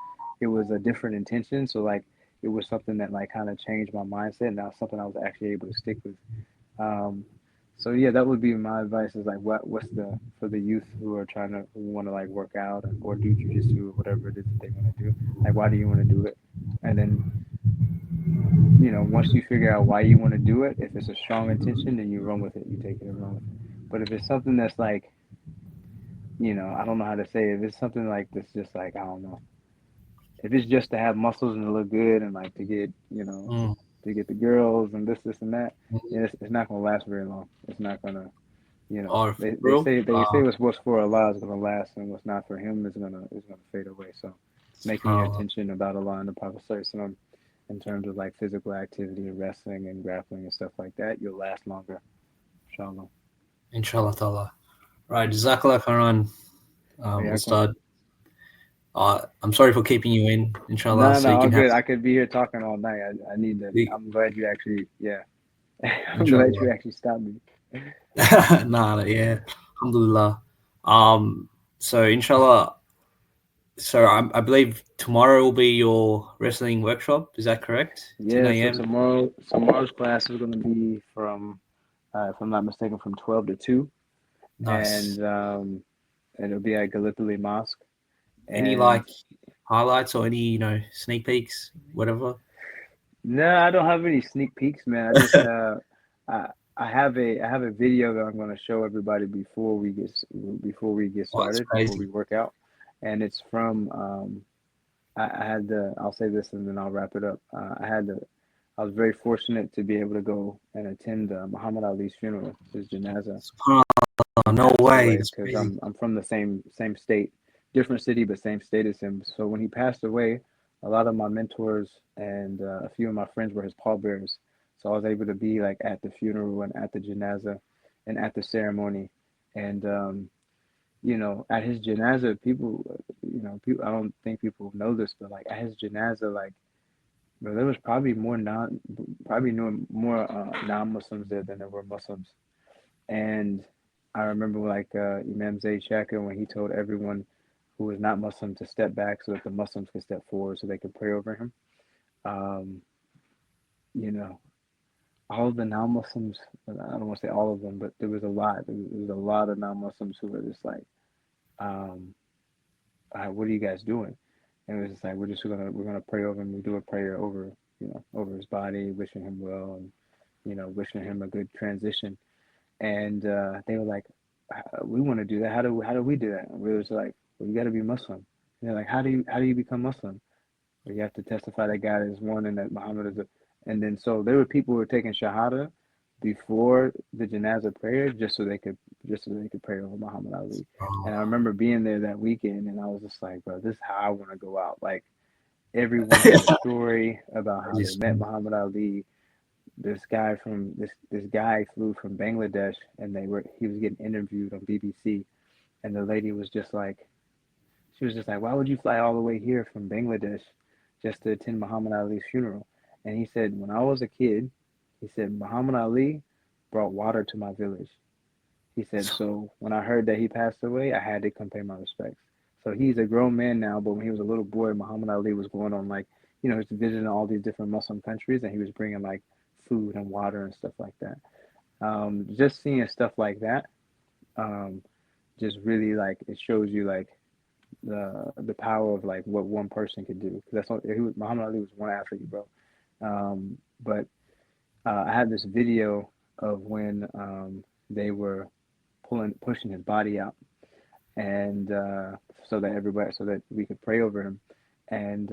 It was a different intention, so like it was something that like kind of changed my mindset, and that was something I was actually able to stick with. Um, so yeah, that would be my advice is like what's the for the youth who want to like work out or do jujitsu or whatever it is that they want to do. Like why do you want to do it? And then once you figure out why you want to do it, if it's a strong intention, then you run with it. You take it and run with it. But if it's something that's like, I don't know how to say it. If it's something like this, just like I don't know. If it's just to have muscles and to look good and like Mm, to get the girls and this and that, mm. yeah, it's not gonna last very long. It's not gonna, Oh, they bro. say they say what's for Allah is gonna last, and what's not for Him is gonna fade away. So, making your Subhanallah. attention about Allah and the Prophet Sallallahu in terms of like physical activity, wrestling and grappling and stuff like that, you'll last longer, inshallah. Inshallah ta'ala. Right, Jazakallah khairan, Yeah, Ustad. I'm sorry for keeping you in, inshallah, no, so no, you all can have good. I could be here talking all night. I need to. sleep, I'm glad you actually, yeah. I'm glad inshallah. you actually stopped me. Nah, yeah, alhamdulillah. Um, so inshallah, so I believe tomorrow will be your wrestling workshop. Is that correct? 10 Yeah, so a.m. tomorrow's class is gonna be from, if I'm not mistaken, from 12 to 2, Nice. and it'll be at Gallipoli Mosque. Any And like highlights or any sneak peeks, whatever? no, I don't have any sneak peeks, man. I just I I have a video that I'm gonna show everybody before we get Oh, that's started, before we crazy. work out, and it's from I had I'll say this and then I'll wrap it up. I was very fortunate to be able to go and attend Muhammad Ali's funeral, his janazah, Subhanallah, when he no passed way. away, That's because crazy. I'm from the same state, different city, but same state as him. So when he passed away, a lot of my mentors and a few of my friends were his pallbearers. So I was able to be like at the funeral and at the janazah and at the ceremony, and at his janazah, people, I don't think people know this, but like at his janazah, like bro, there was probably more non-Muslims there than there were Muslims. And I remember like Imam Zayd Shakir when he told everyone who was not Muslim to step back so that the Muslims could step forward so they could pray over him. Um, you know, all of the non-Muslims, I don't want to say all of them, but there was a lot. There was a lot of non-Muslims who were just like, um, "What are you guys doing?" And it was just like we're gonna pray over him. We do a prayer over his body, wishing him well, and wishing him a good transition. And they were like, "We want to do that. How do we do that?" And we was like, "Well, you got to be Muslim." And they're like, "How do you become Muslim?" Well, you have to testify that God is one and that Muhammad is a. And then so there were people who were taking shahada before the janazah prayer just so they could pray over Muhammad Ali. And I remember being there that weekend, and I was just like, "Bro, this is how I want to go out." Like everyone had a story about how they met Subhanallah. Muhammad Ali, this guy from this guy flew from Bangladesh, and he was getting interviewed on BBC, and the lady was just like, she was just like, why would you fly all the way here from Bangladesh just to attend Muhammad Ali's funeral? And he said, when I was a kid, he said Muhammad Ali brought water to my village. He said, so when I heard that he passed away, I had to come pay my respects. So he's a grown man now, but when he was a little boy, Muhammad Ali was going on like, he's visiting all these different Muslim countries, and he was bringing like food and water and stuff like that. Just seeing stuff like that, um, just really like it shows you like the power of like what one person could do. Because that's what Muhammad Ali was one athlete, bro. But I had this video of when they were pushing his body out, and so that we could pray over him. And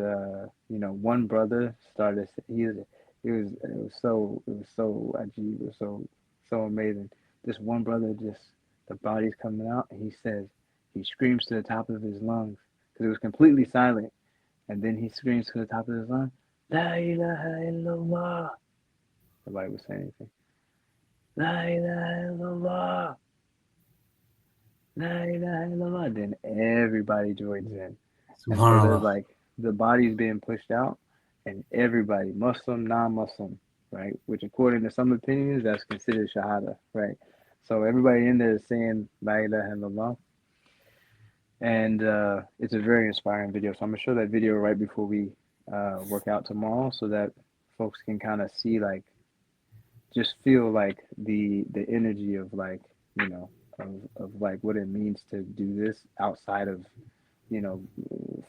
one brother started. It was so ajib, it was so amazing. This one brother just the body's coming out, and he screams to the top of his lungs because it was completely silent, and then he screams to the top of his lungs, La ilaha illallah. Nobody was saying anything. La ilaha illallah. La ilaha illallah. Then everybody joins in. And so there's like the body's being pushed out, and everybody, Muslim, non-Muslim, right? Which according to some opinions, that's considered shahada, right? So everybody in there is saying La ilaha illallah. And it's a very inspiring video. So I'm gonna show that video right before we work out tomorrow, so that folks can kind of see like, just feel like the energy of like, of like what it means to do this outside of,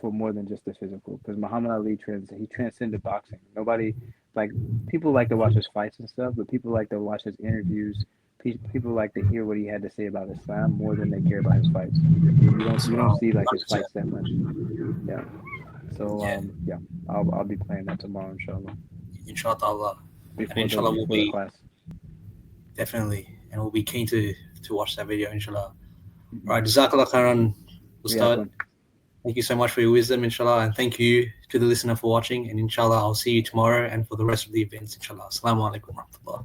for more than just the physical. Because Muhammad Ali he transcended boxing. Nobody, like, people like to watch his fights and stuff, but people like to watch his interviews. People like to hear what he had to say about Islam more than they care about his fights. You don't see like his fights that much. Yeah. So yeah, I'll be playing that tomorrow, inshallah. Inshallah. Before Inshallah, the class. Definitely, and we'll be keen to watch that video, inshallah. Mm-hmm. All right, Jazakallah khairan, Ustad. Yeah, thank you so much for your wisdom, inshallah, and thank you to the listener for watching. And inshallah, I'll see you tomorrow and for the rest of the events, inshallah. Assalamu alaikum wa rahmatullah.